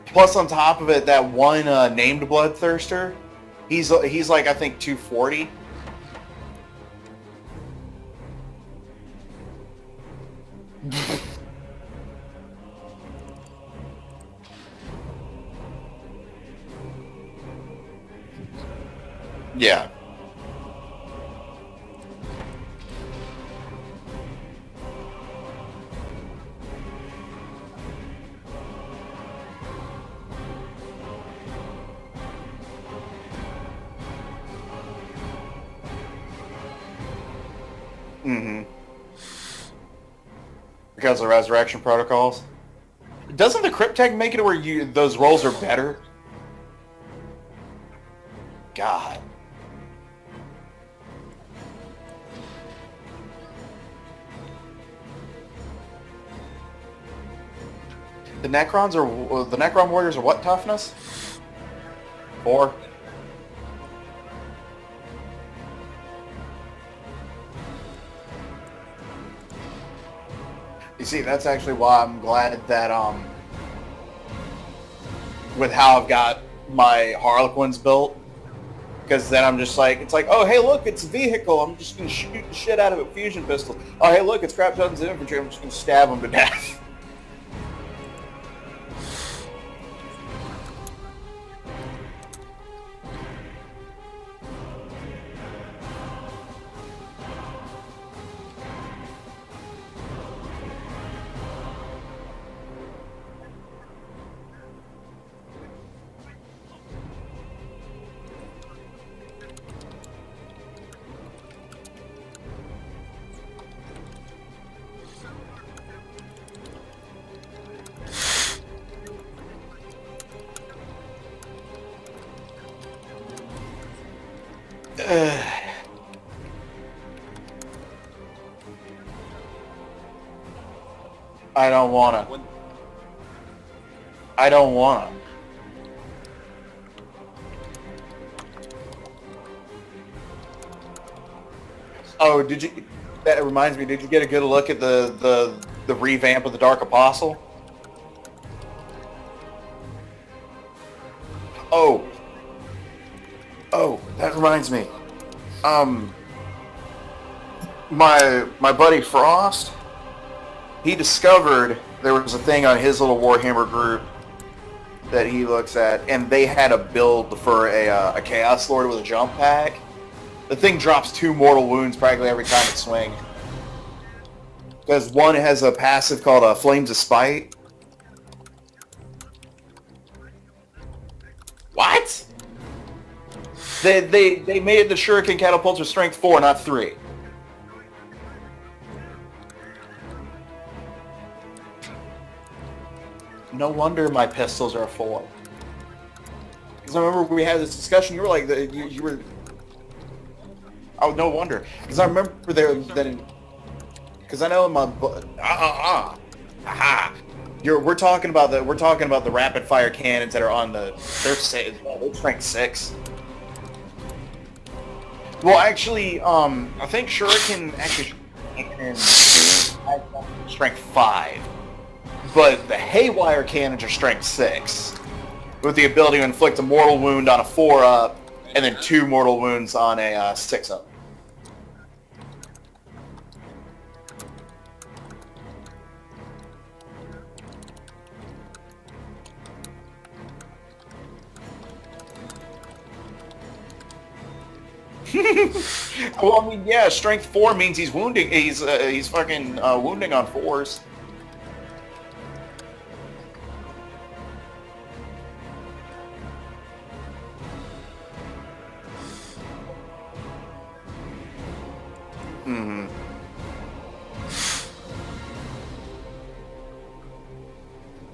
Speaker 8: Plus, on top of it, that one named Bloodthirster, he's like I think 240. Yeah. Mm-hmm. Because of resurrection protocols. Doesn't the Cryptech make it where those rolls are better? God. The Necron warriors are what toughness? 4. You see, that's actually why I'm glad that with how I've got my Harlequins built, because then I'm just like, it's like, oh hey look, it's a vehicle. I'm just gonna shoot the shit out of it with fusion pistol. Oh hey look, it's crap tons of infantry. I'm just gonna stab them to death. I don't wanna. I don't wanna. Oh, did you? That reminds me. Did you get a good look at the revamp of the Dark Apostle? Oh, that reminds me. My buddy Frost, he discovered there was a thing on his little Warhammer group that he looks at, and they had a build for a Chaos Lord with a jump pack. The thing drops 2 mortal wounds practically every time it swings. Because one has a passive called Flames of Spite. What? They made it the Shuriken catapults with strength 4, not 3. No wonder my pistols are a 4. Because I remember we had this discussion. You were like, you were. Oh, no wonder. Because I remember there that. Because I know in my. Aha. We're talking about the rapid fire cannons that are on they're strength 6. Well, actually, I think Shuriken actually strength 5, but the Haywire cannons are strength 6, with the ability to inflict a mortal wound on a 4-up, and then 2 mortal wounds on a 6-up. Well, I mean, yeah, strength 4 means he's wounding. He's fucking wounding on 4s. Mm-hmm.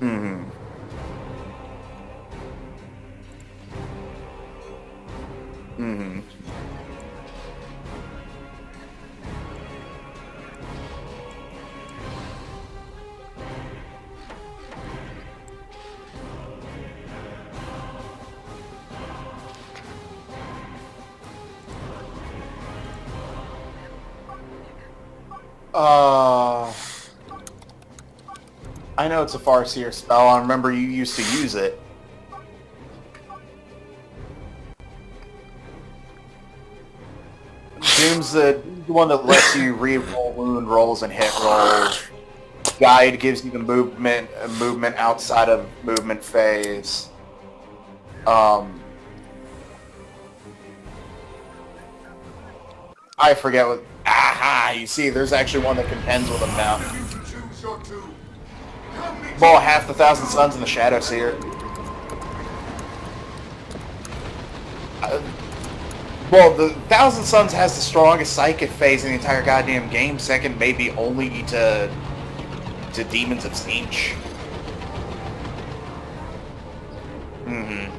Speaker 8: Mm-hmm. Mm-hmm. I know it's a Farseer spell. I remember you used to use it. Doom's the one that lets you re-roll wound rolls and hit rolls. Guide gives you the movement outside of movement phase. I forget what. Aha! You see, there's actually one that contends with him now.
Speaker 1: Choose your doom. Come meet
Speaker 8: Well, half the Thousand Suns and the Shadow Seer. Well, the Thousand Suns has the strongest psychic phase in the entire goddamn game, second maybe only to Demons of Zinch. Mm-hmm.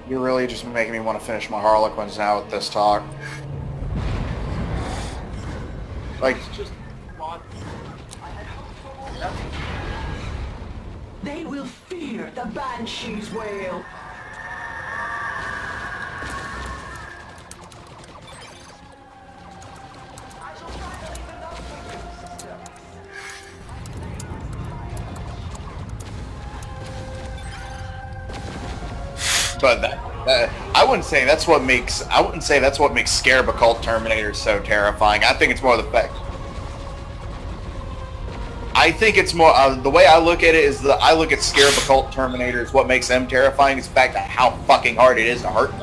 Speaker 8: You're really just making me want to finish my Harlequins now with this talk. Like, just...
Speaker 9: They will fear the Banshee's wail.
Speaker 8: But I wouldn't say that's what makes Scarab Occult Terminator so terrifying. I think it's more the fact. I think it's more the way I look at it is that I look at Scarab Occult Terminators. What makes them terrifying is the fact that how fucking hard it is to hurt them.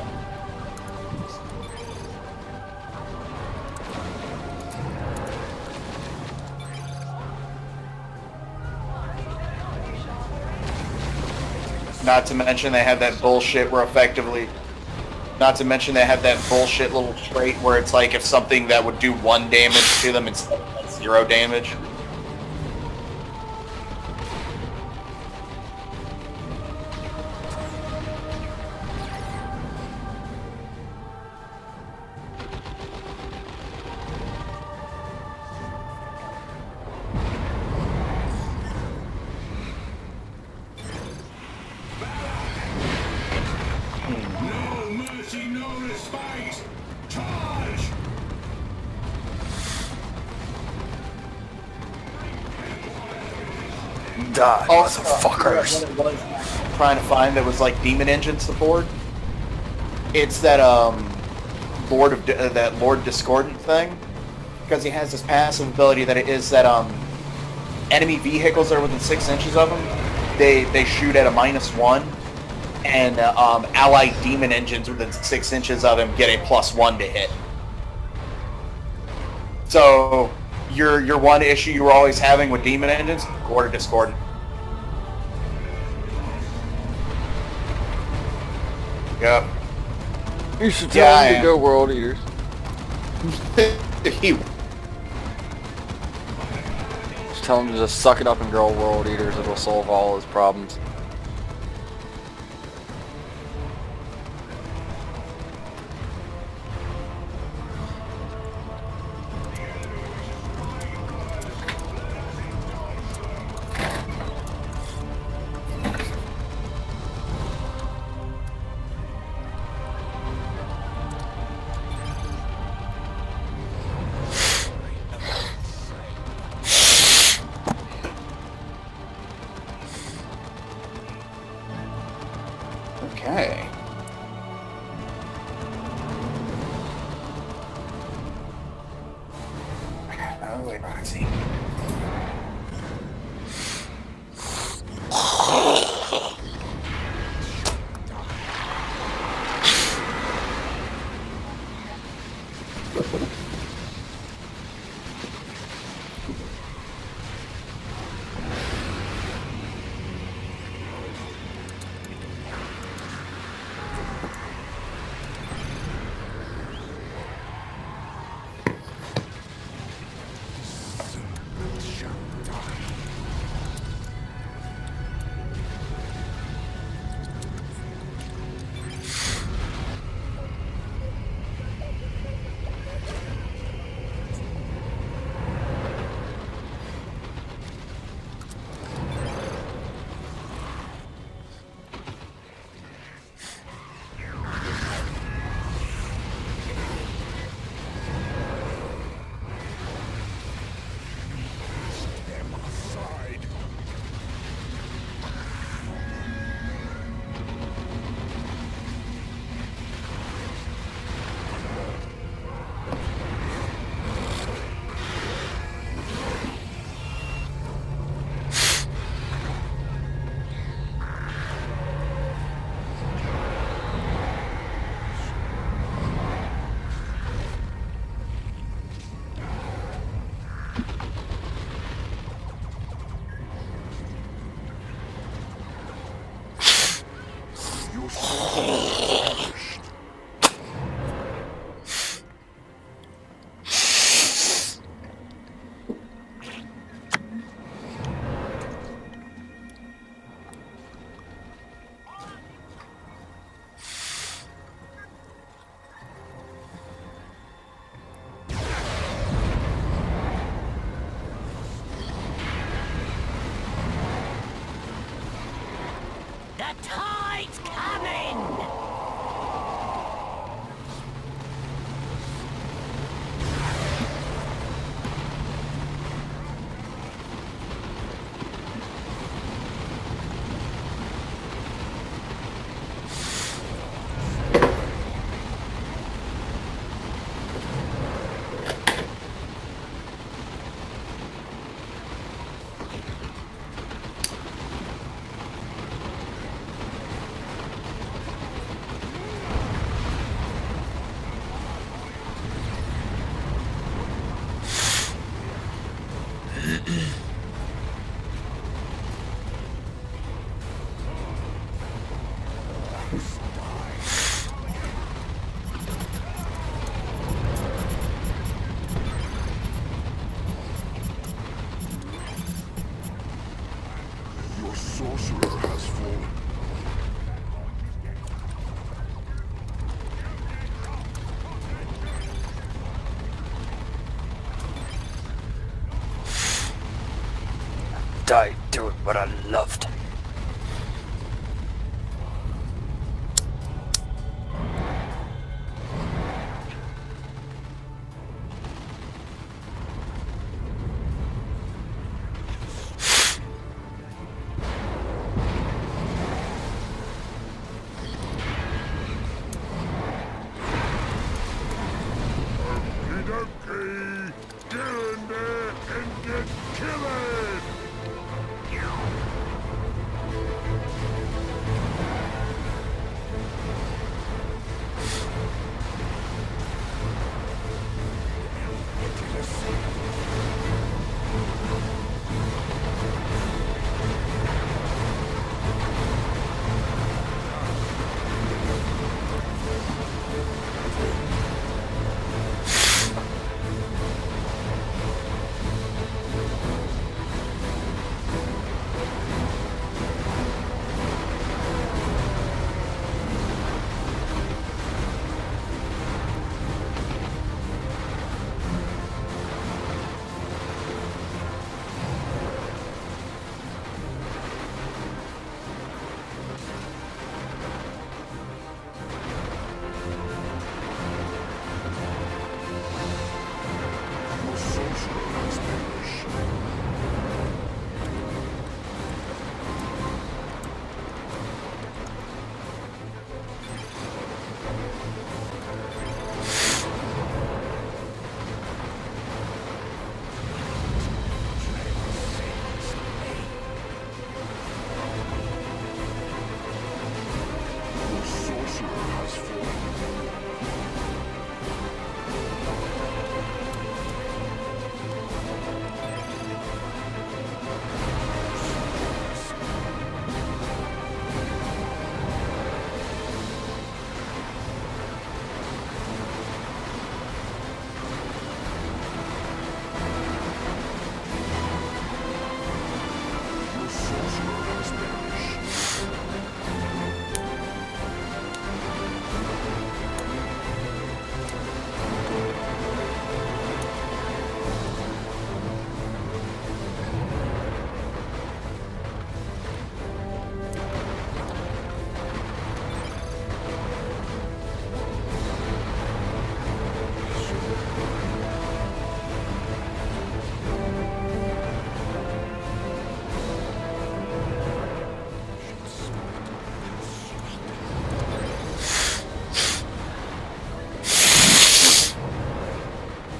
Speaker 8: Not to mention they have that bullshit where effectively... Not to mention they have that bullshit little trait where it's like if something that would do 1 damage to them instead of 0 damage.
Speaker 3: Die,
Speaker 8: Also,
Speaker 3: motherfuckers.
Speaker 8: what it was trying to find that was like Demon Engine support. It's that that Lord Discordant thing, because he has this passive ability that it is that enemy vehicles that are within 6 inches of him, they shoot at a -1, and allied demon engines within 6 inches of him get a +1 to hit. So your one issue you were always having with demon engines, Lord Discordant. Yep.
Speaker 3: You should tell
Speaker 8: Yeah,
Speaker 3: him to go World Eaters.
Speaker 8: He
Speaker 3: Just tell him to just suck it up and go World Eaters. It'll solve all his problems.
Speaker 8: Okay. Oh, wait, let's see.
Speaker 2: The tide's coming!
Speaker 4: Your sorcerer has fallen.
Speaker 3: Died doing what I loved.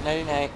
Speaker 3: Nighty night.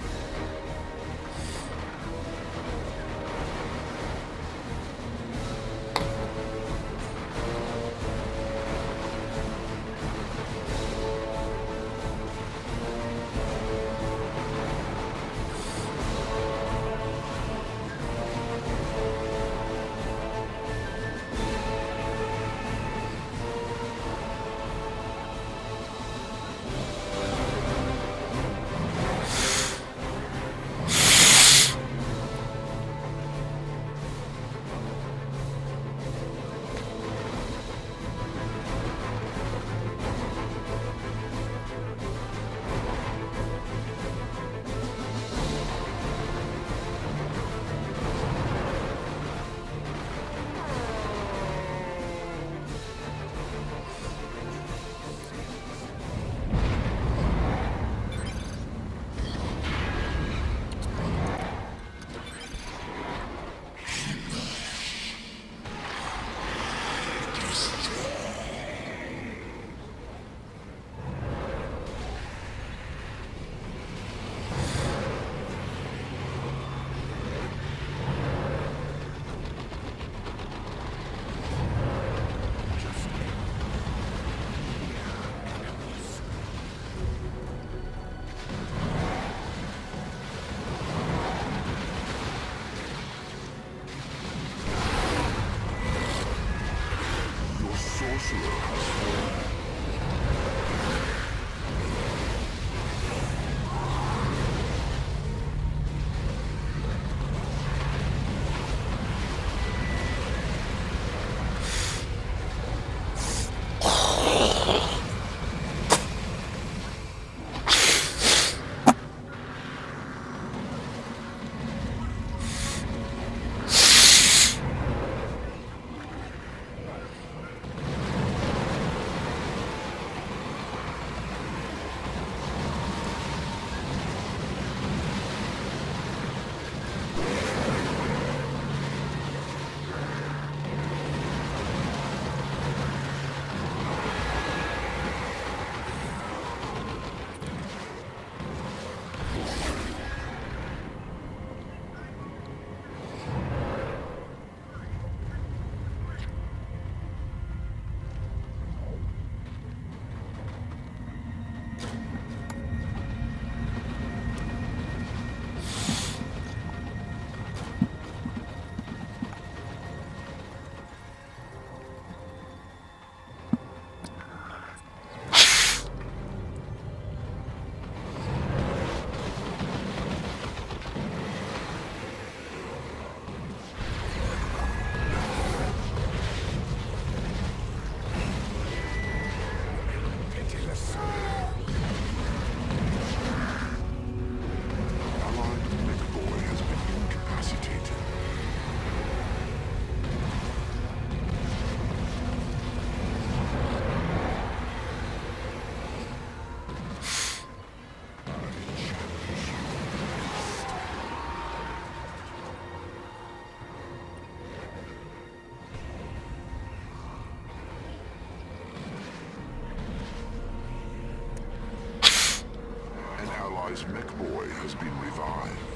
Speaker 4: MechBoy has been revived.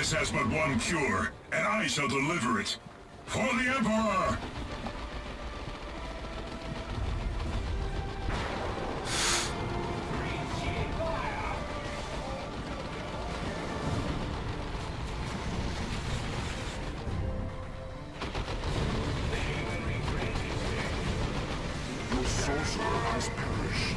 Speaker 4: This has but one cure, and I shall deliver it. For the Emperor! Your sorcerer has perished.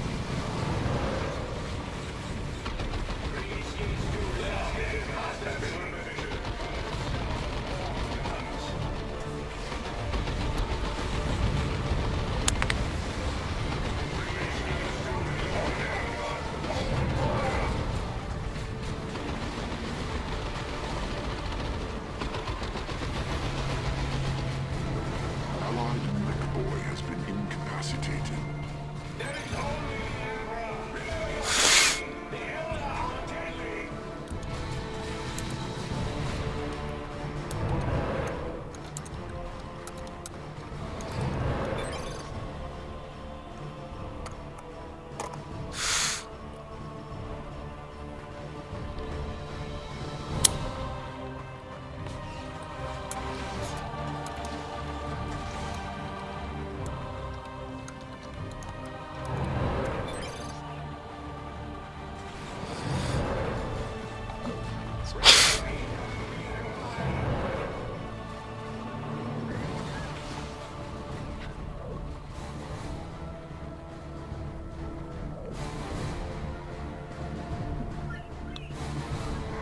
Speaker 4: Allied mech boy has been incapacitated.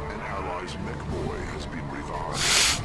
Speaker 4: An ally's mech boy has been revived.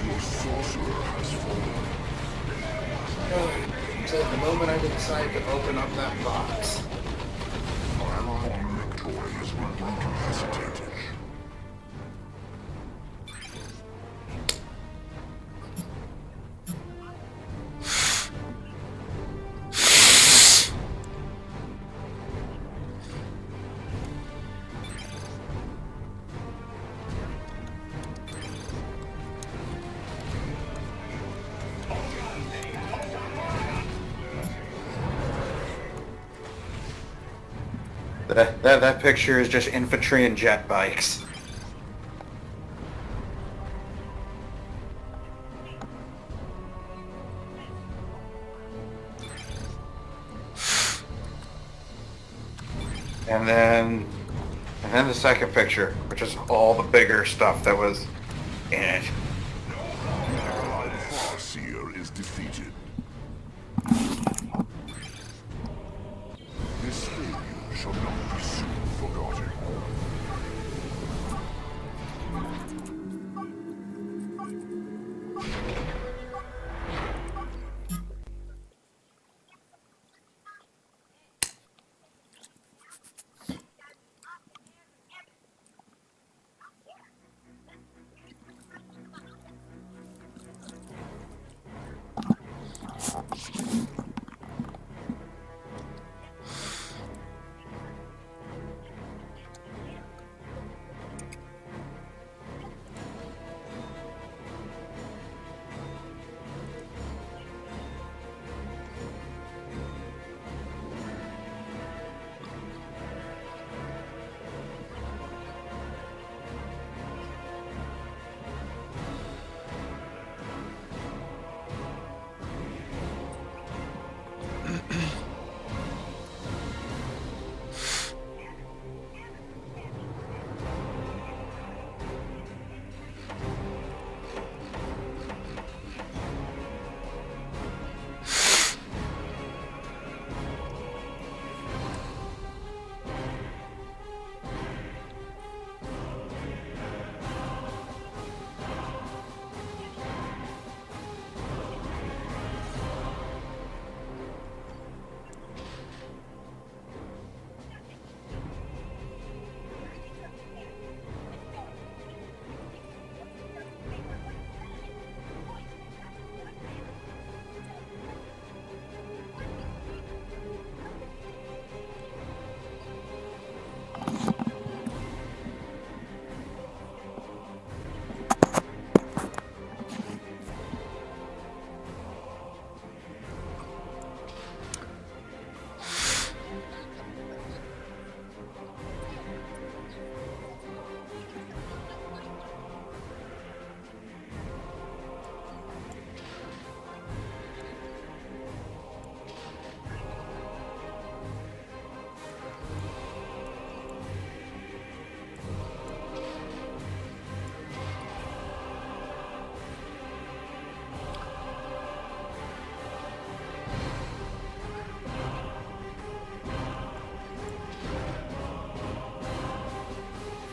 Speaker 4: Your sorcerer has fallen.
Speaker 8: So the moment I decide to open up that box,
Speaker 4: Allied mech boy has been incapacitated.
Speaker 8: that picture is just infantry and jet bikes. And then the second picture, which is all the bigger stuff that was in it.
Speaker 4: Allied Farseer is defeated. This failure shall not be soon forgotten.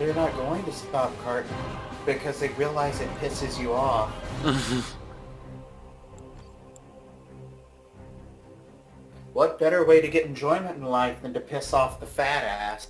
Speaker 8: They're not going to stop carting because they realize it pisses you off. What better way to get enjoyment in life than to piss off the fat ass?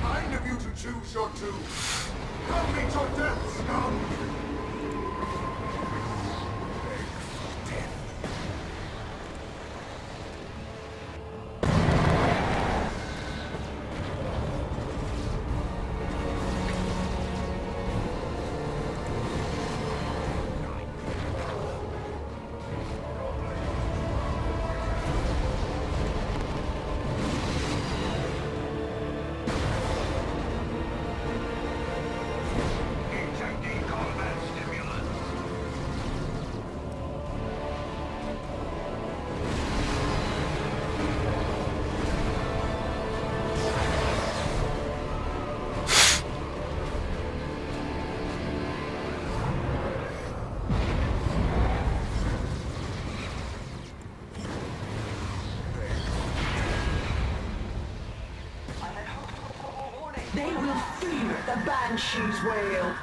Speaker 1: Kind of you to choose your doom. Come meet your death, scum!
Speaker 9: They will fear the Banshee's wail.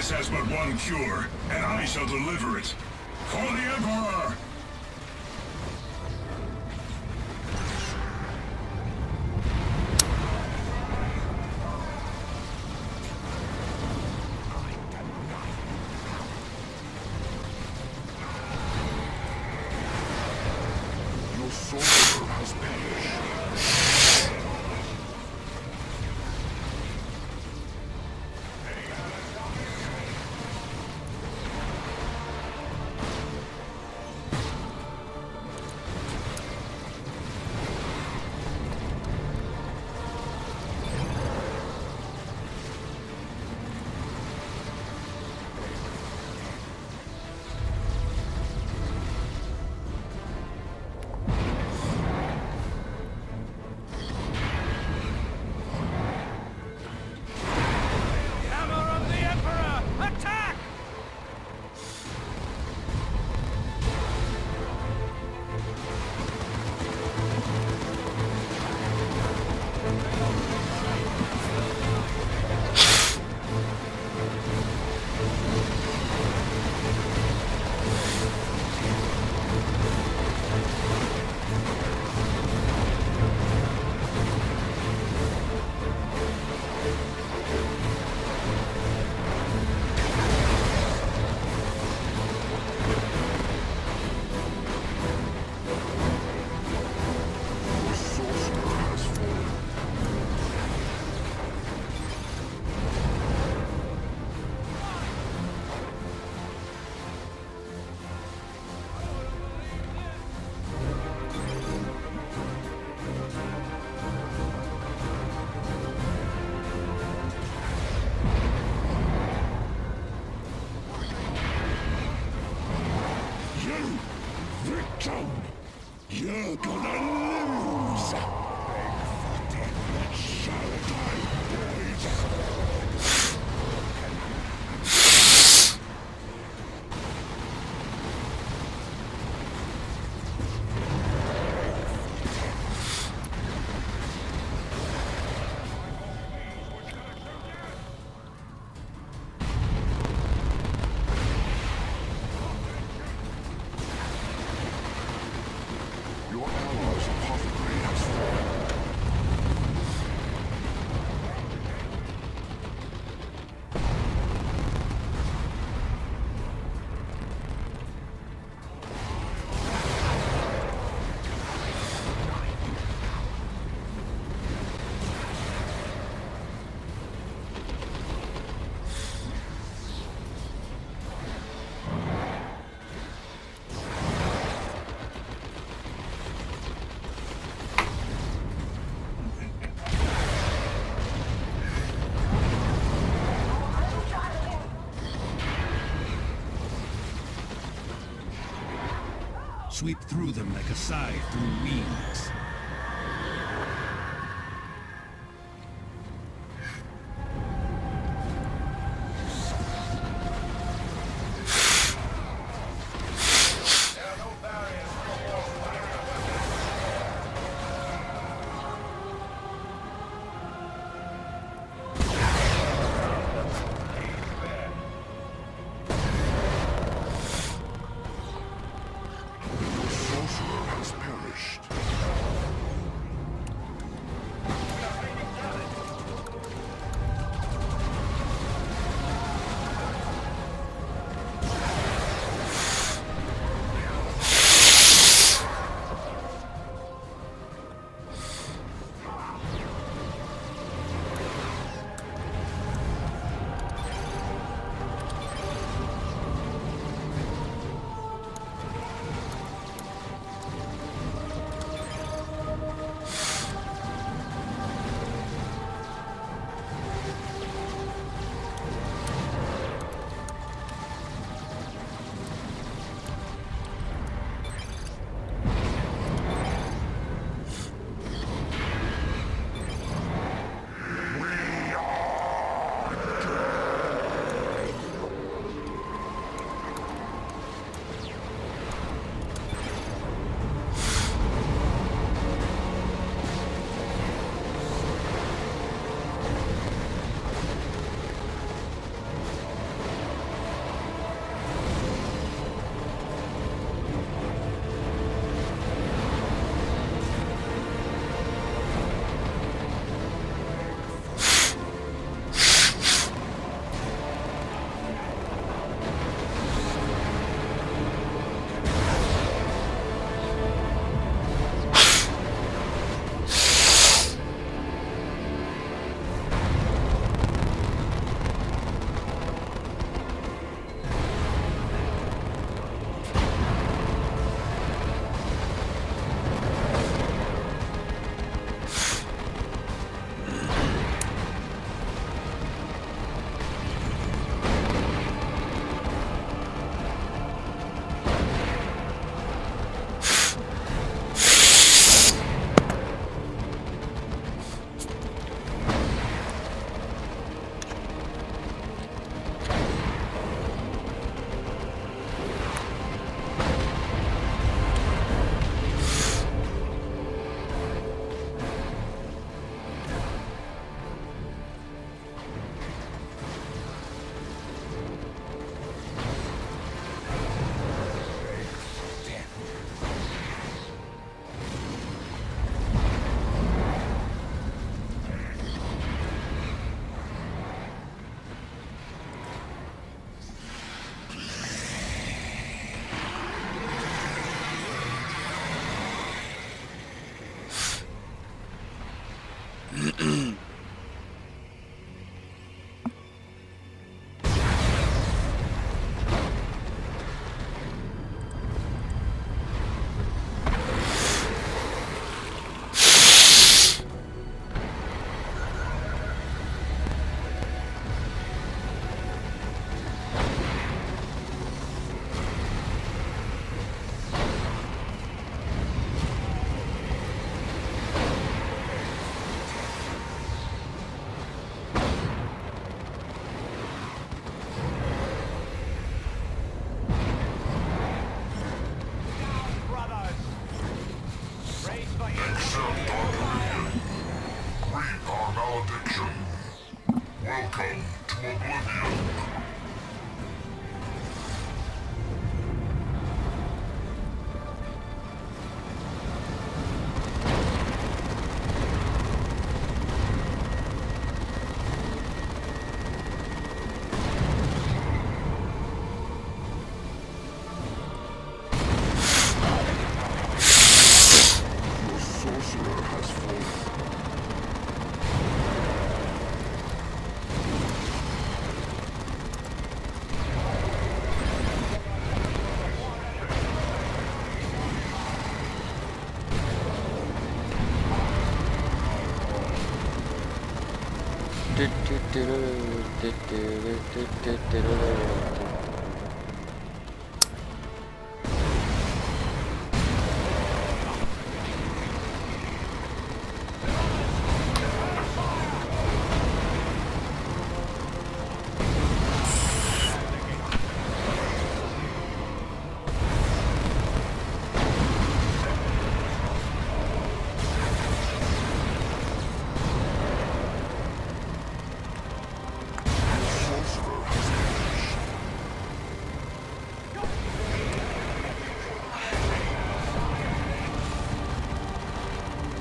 Speaker 4: sickness has but one cure, and I shall deliver it. For the Emperor! Your sorcerer has perished.
Speaker 2: Hammer of the Emperor! Attack!
Speaker 4: Your sorcerer has fallen. You, victim! You're gonna lose! Beg for death, shall die, boys! Your allies' apothecary has fallen.
Speaker 10: Sweep through them like a scythe through weeds.
Speaker 4: Your sorcerer has perished.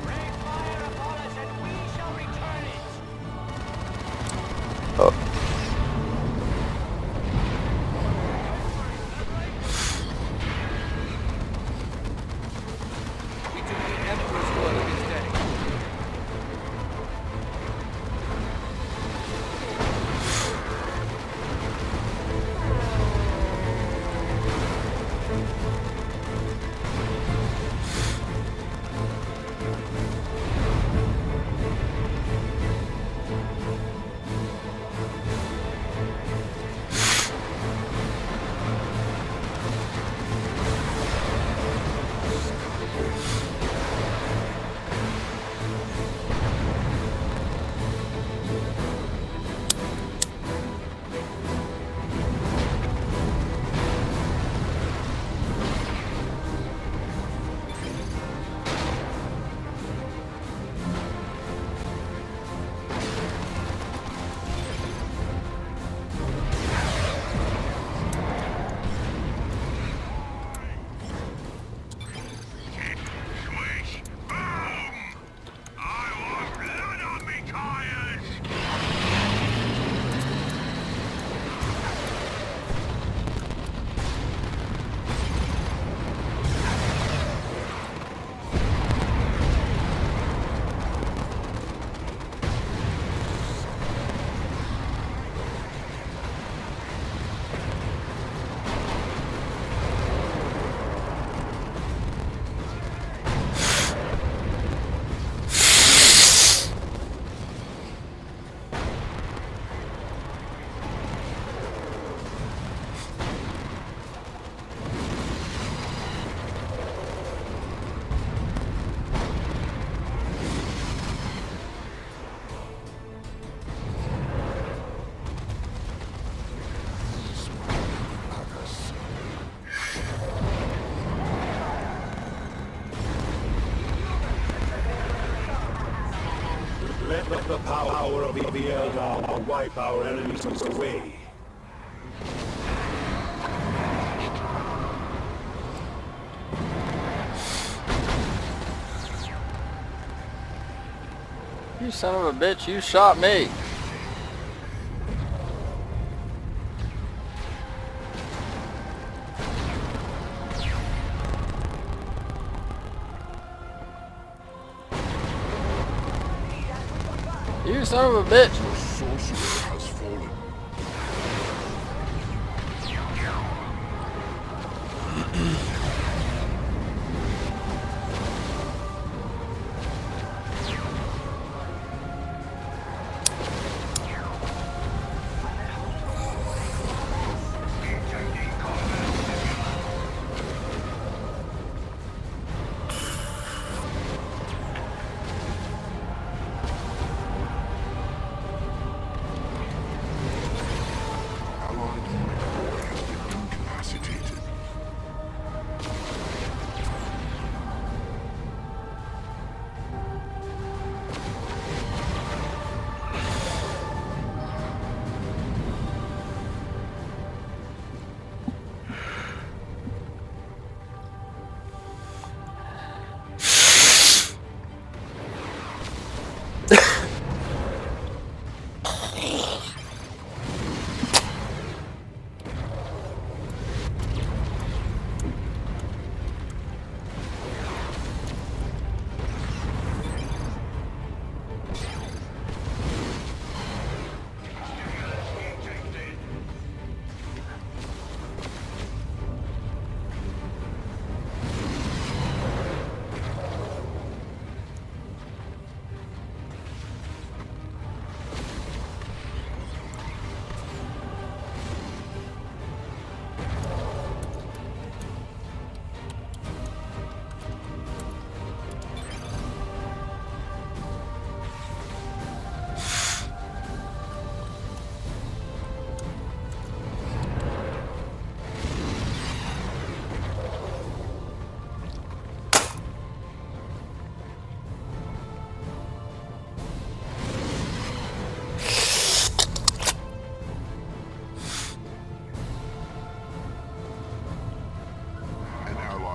Speaker 2: Rain fire upon us and we shall return it. We took the Emperor's order instead.
Speaker 10: Let the power of the Eldar wipe our enemies away.
Speaker 3: You son of a bitch, you shot me. You son of a bitch.
Speaker 4: The sorcerer has fallen.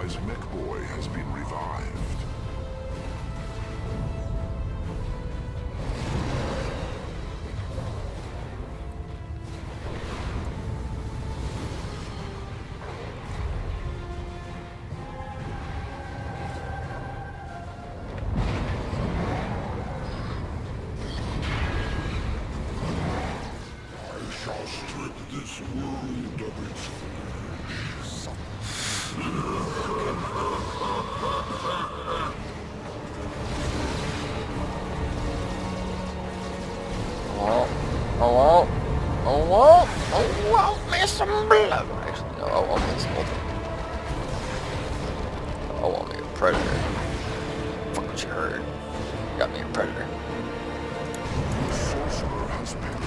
Speaker 4: ally's mech boy has been revived. I shall strip this world of its
Speaker 3: Oh, me some blood. Actually, no, I want me some blood. I want me a predator. Fuck what you heard. Got me a predator.
Speaker 4: The sorcerer has perished.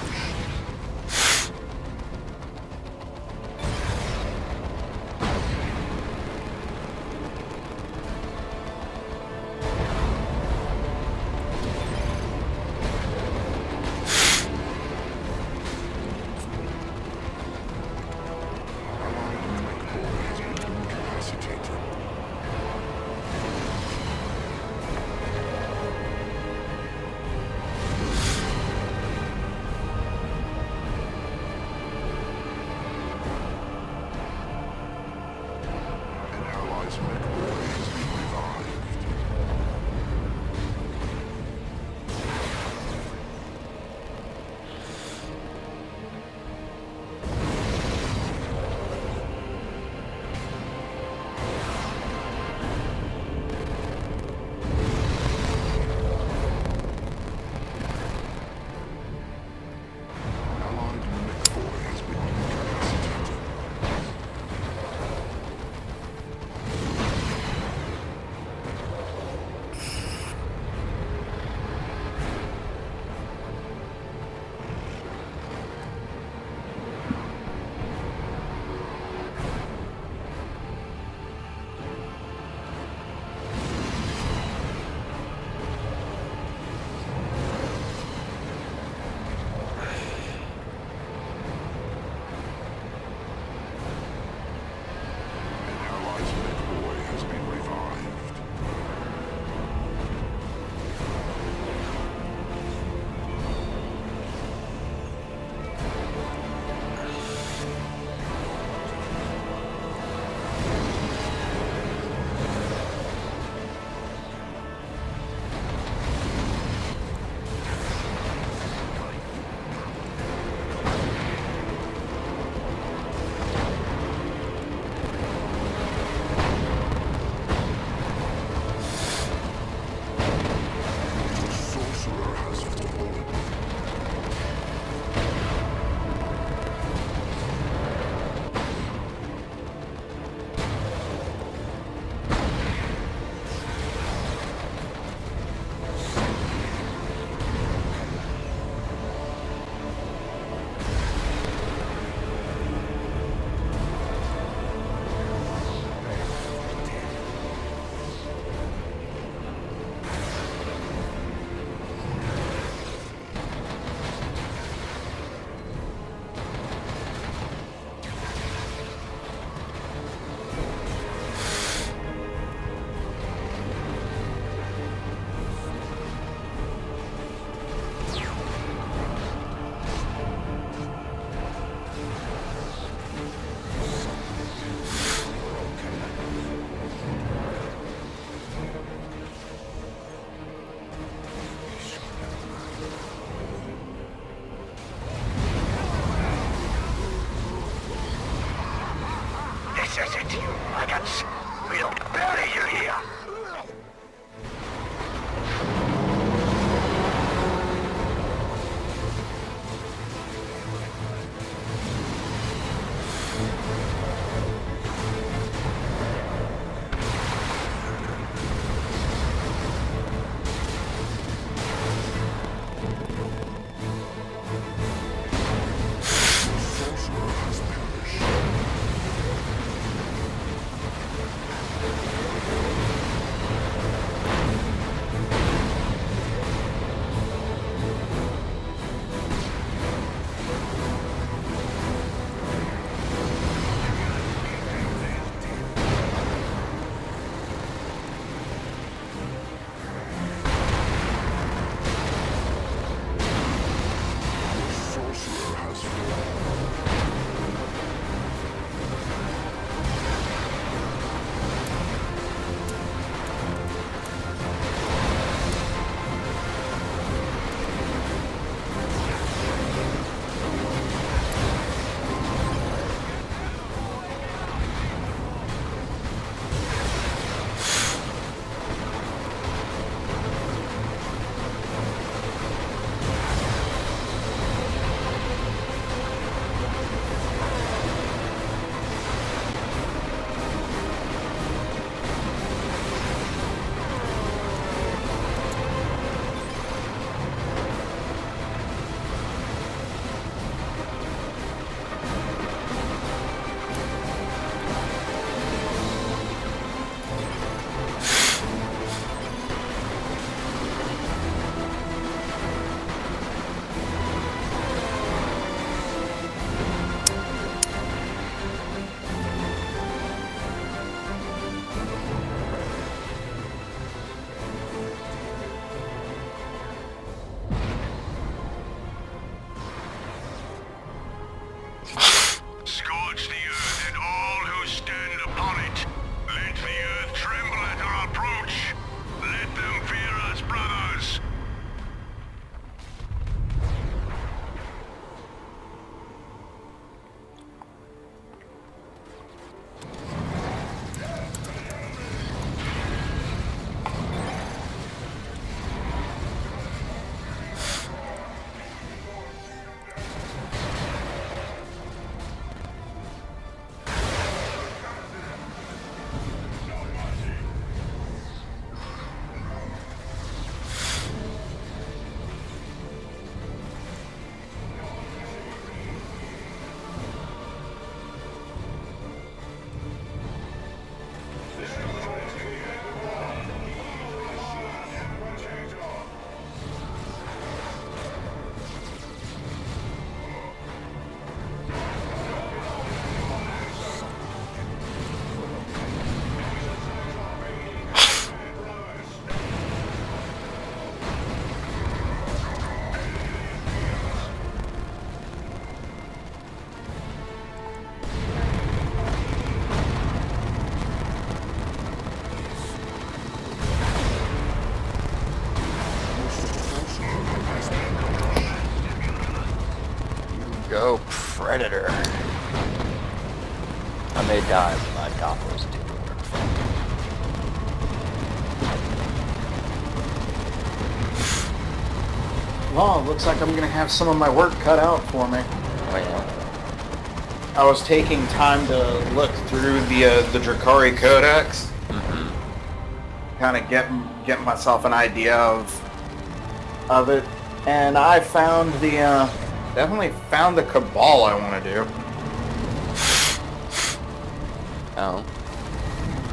Speaker 3: Predator. I may die when my toppers do work.
Speaker 8: Well, it looks like I'm gonna have some of my work cut out for me.
Speaker 3: Oh yeah.
Speaker 8: I was taking time to look through the Drakari Codex, kind of get myself an idea of it, and I found definitely found the Cabal I want to do.
Speaker 3: Oh.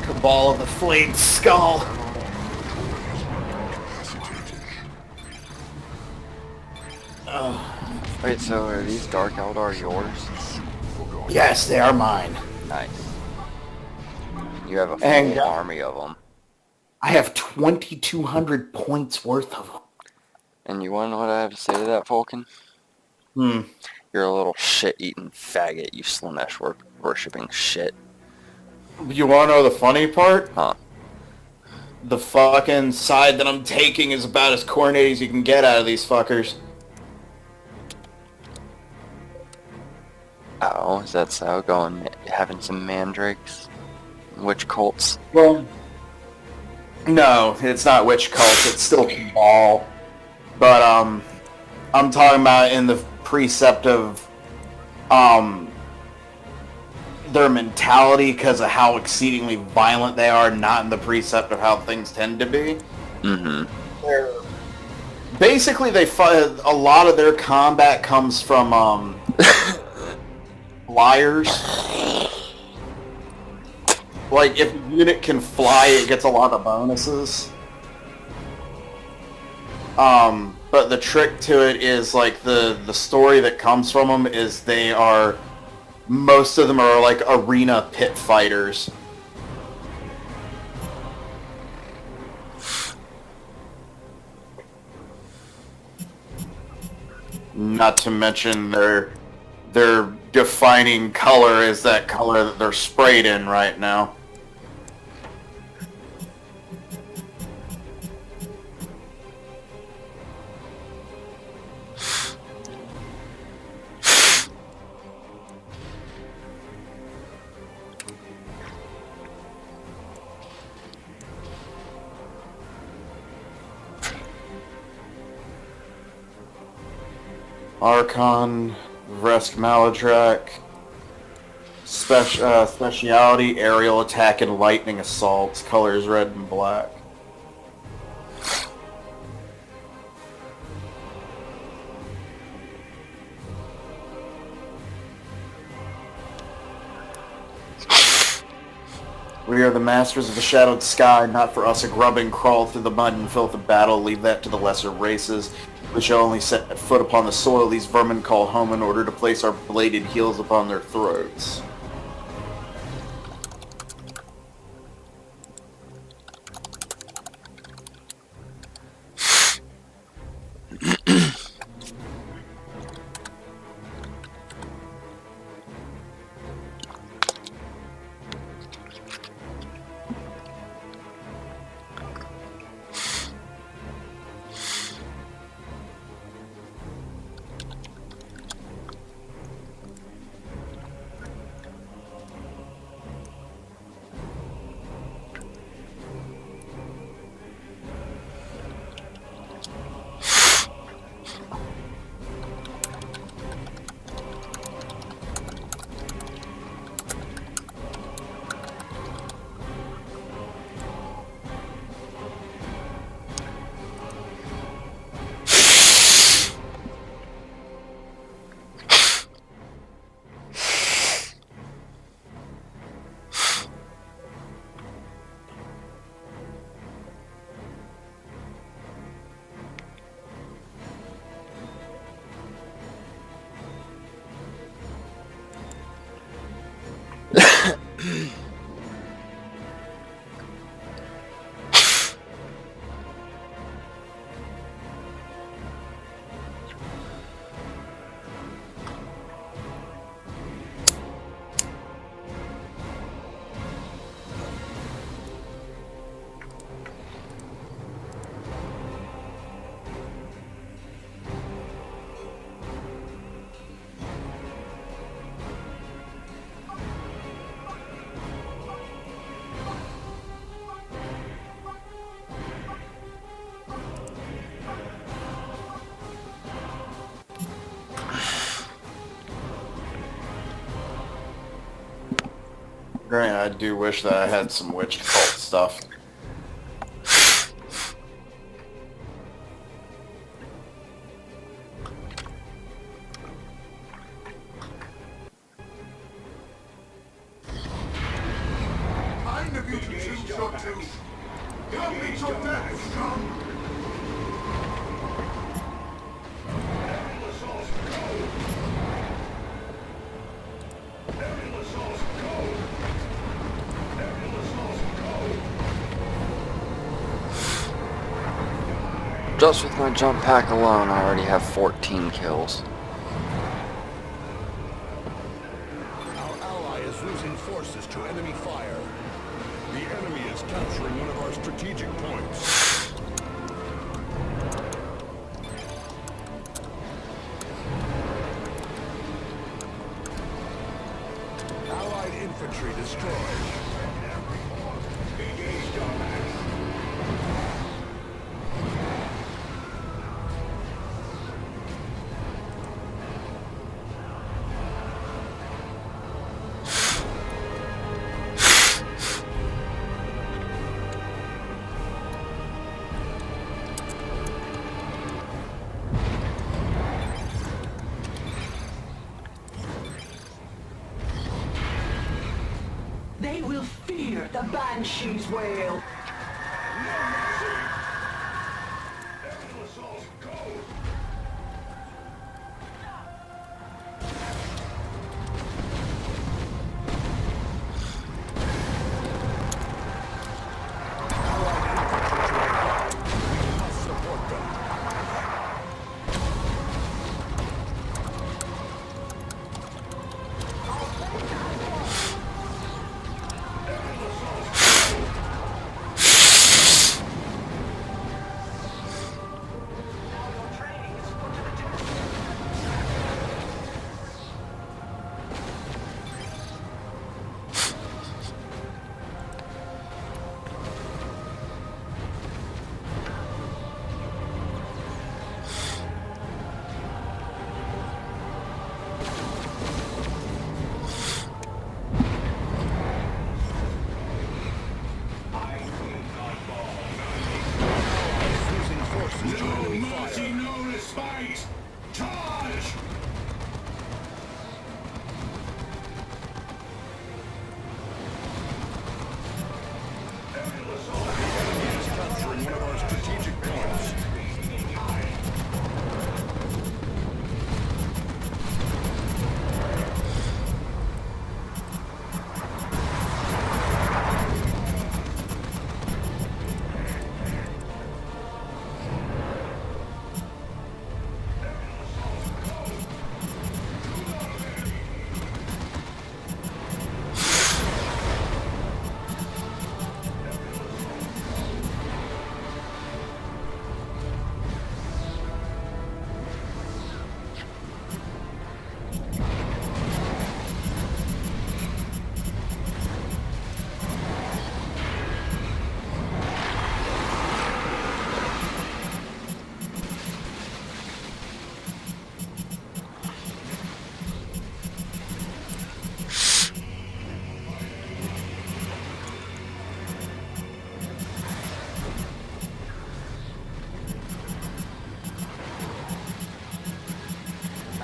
Speaker 8: Cabal of the Flayed Skull.
Speaker 3: Wait, so are these Dark Eldar yours?
Speaker 8: Yes, they are mine.
Speaker 3: Nice. You have a full
Speaker 8: And,
Speaker 3: army of them.
Speaker 8: I have 2,200 points worth of them.
Speaker 3: And you want to know what I have to say to that, Vulcan? You're a little shit-eating faggot, you Slanesh worshipping shit.
Speaker 8: You want to know the funny part?
Speaker 3: Huh.
Speaker 8: The fucking side that I'm taking is about as coordinated as you can get out of these fuckers.
Speaker 3: Oh, is that so? Going, having some mandrakes? Witch cults?
Speaker 8: Well, no, it's not witch cult. It's still Cabal. But I'm talking about in the precept of their mentality because of how exceedingly violent they are, not in the precept of how things tend to be. Basically, a lot of their combat comes from flyers. Like, if a unit can fly, it gets a lot of bonuses. But the trick to it is, like, the story that comes from them is most of them are, like, arena pit fighters. Not to mention their defining color is that color that they're sprayed in right now. Archon, Vresk Maladrak, speciality, aerial attack, and lightning assaults. Colors red and black. We are the masters of the shadowed sky, not for us a grubbing crawl through the mud and filth of battle, leave that to the lesser races. We shall only set foot upon the soil these vermin call home in order to place our bladed heels upon their throats. Granted, I do wish that I had some witch cult stuff.
Speaker 1: Kind of you to choose your doom. Come meet your death, scum!
Speaker 3: Just with my jump pack alone, I already have 14 kills.
Speaker 4: Our ally is losing forces to enemy fire. The enemy is capturing one of our strategic points. Allied infantry destroyed. Engage combat.
Speaker 9: They will fear the Banshee's wail.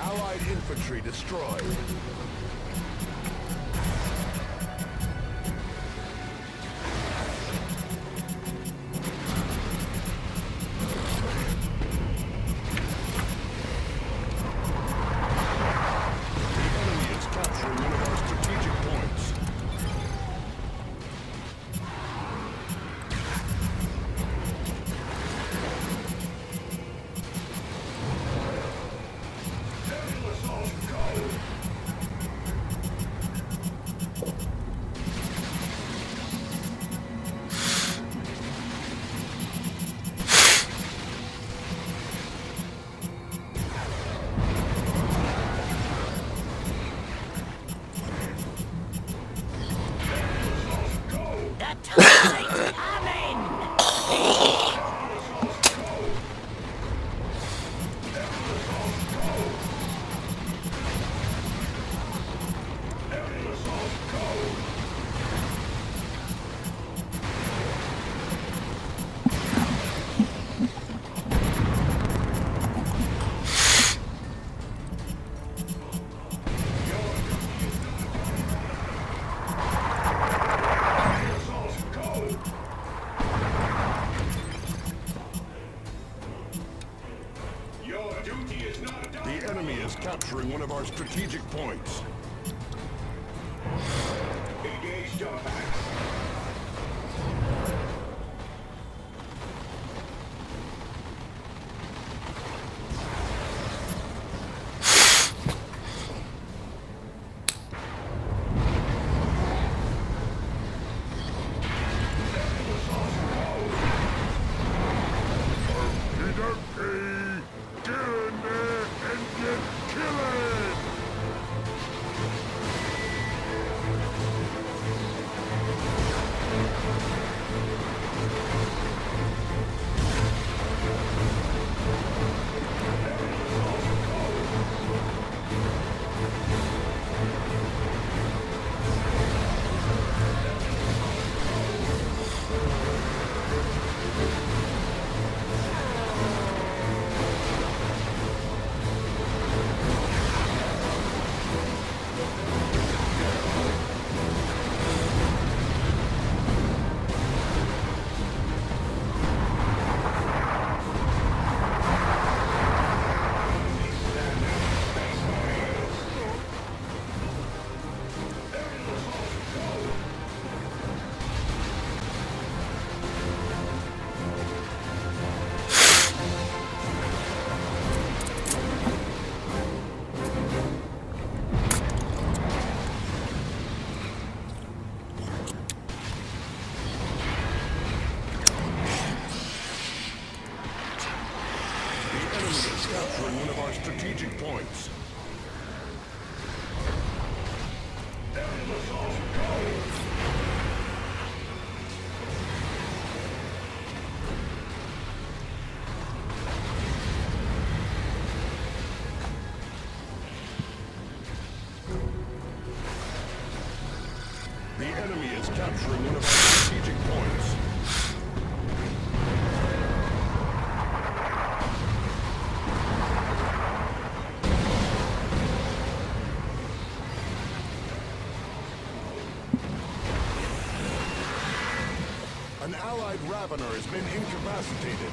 Speaker 4: Allied infantry destroyed. The enemy is capturing one of our strategic points. our strategic points.
Speaker 10: Engage jump packs.
Speaker 4: Capturing one of our strategic points. The enemy is capturing one of our strategic points. An allied Ravener has been incapacitated.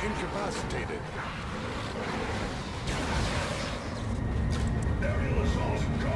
Speaker 4: Incapacitated.
Speaker 10: Aerial assault, go!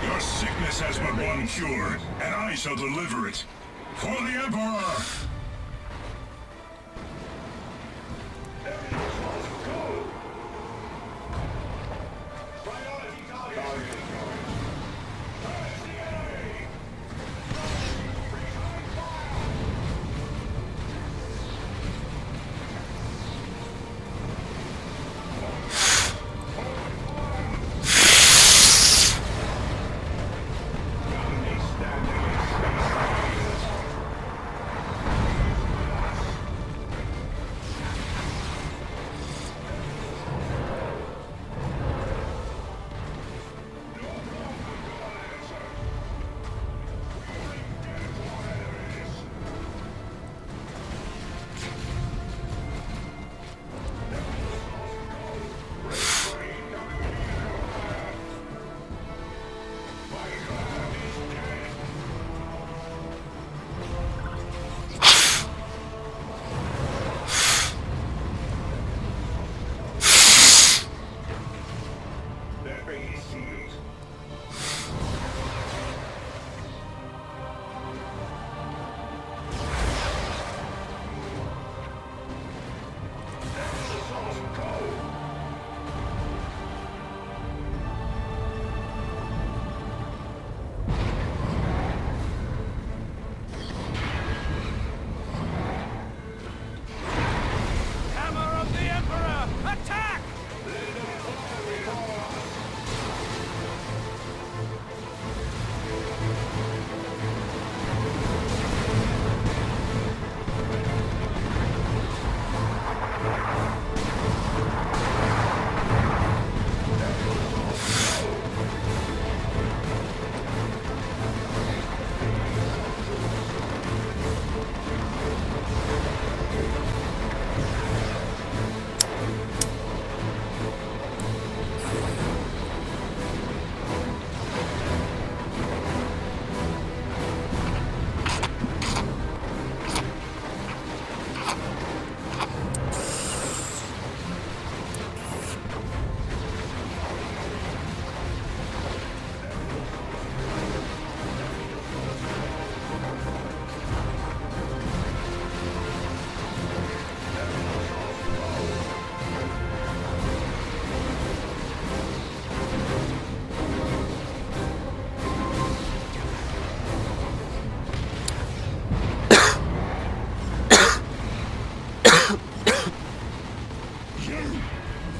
Speaker 1: Your sickness has but one cure, and I shall deliver it. For the Emperor!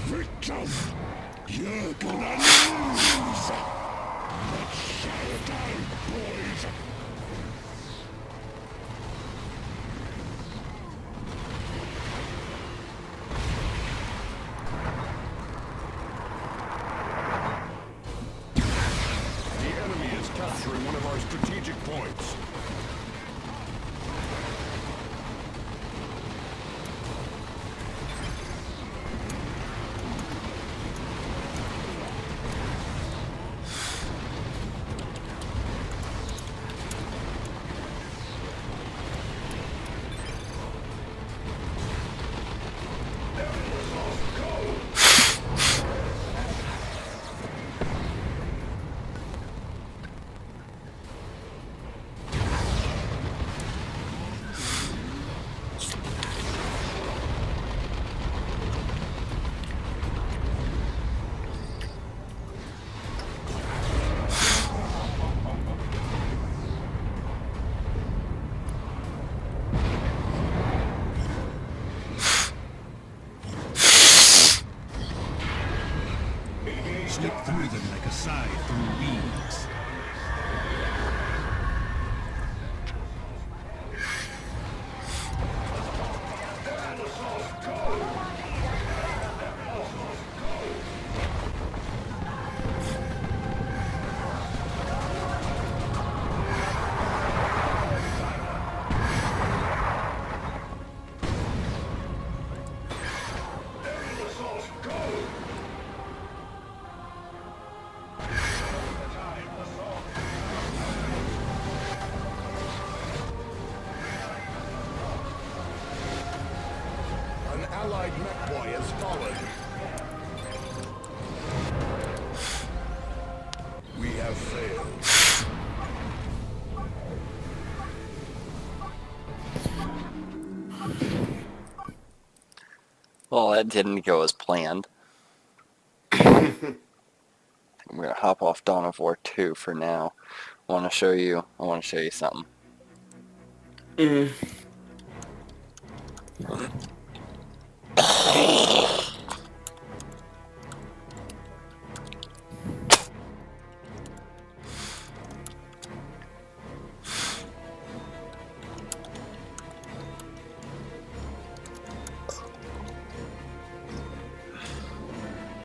Speaker 4: Victim! You're gonna lose! Showtime, boys! The enemy is capturing one of our strategic points.
Speaker 11: Slip through them like a scythe through weeds.
Speaker 4: An allied mech boy has fallen. We have failed.
Speaker 3: Well, that didn't go as planned. I'm gonna hop off Dawn of War 2 for now. I want to show you something.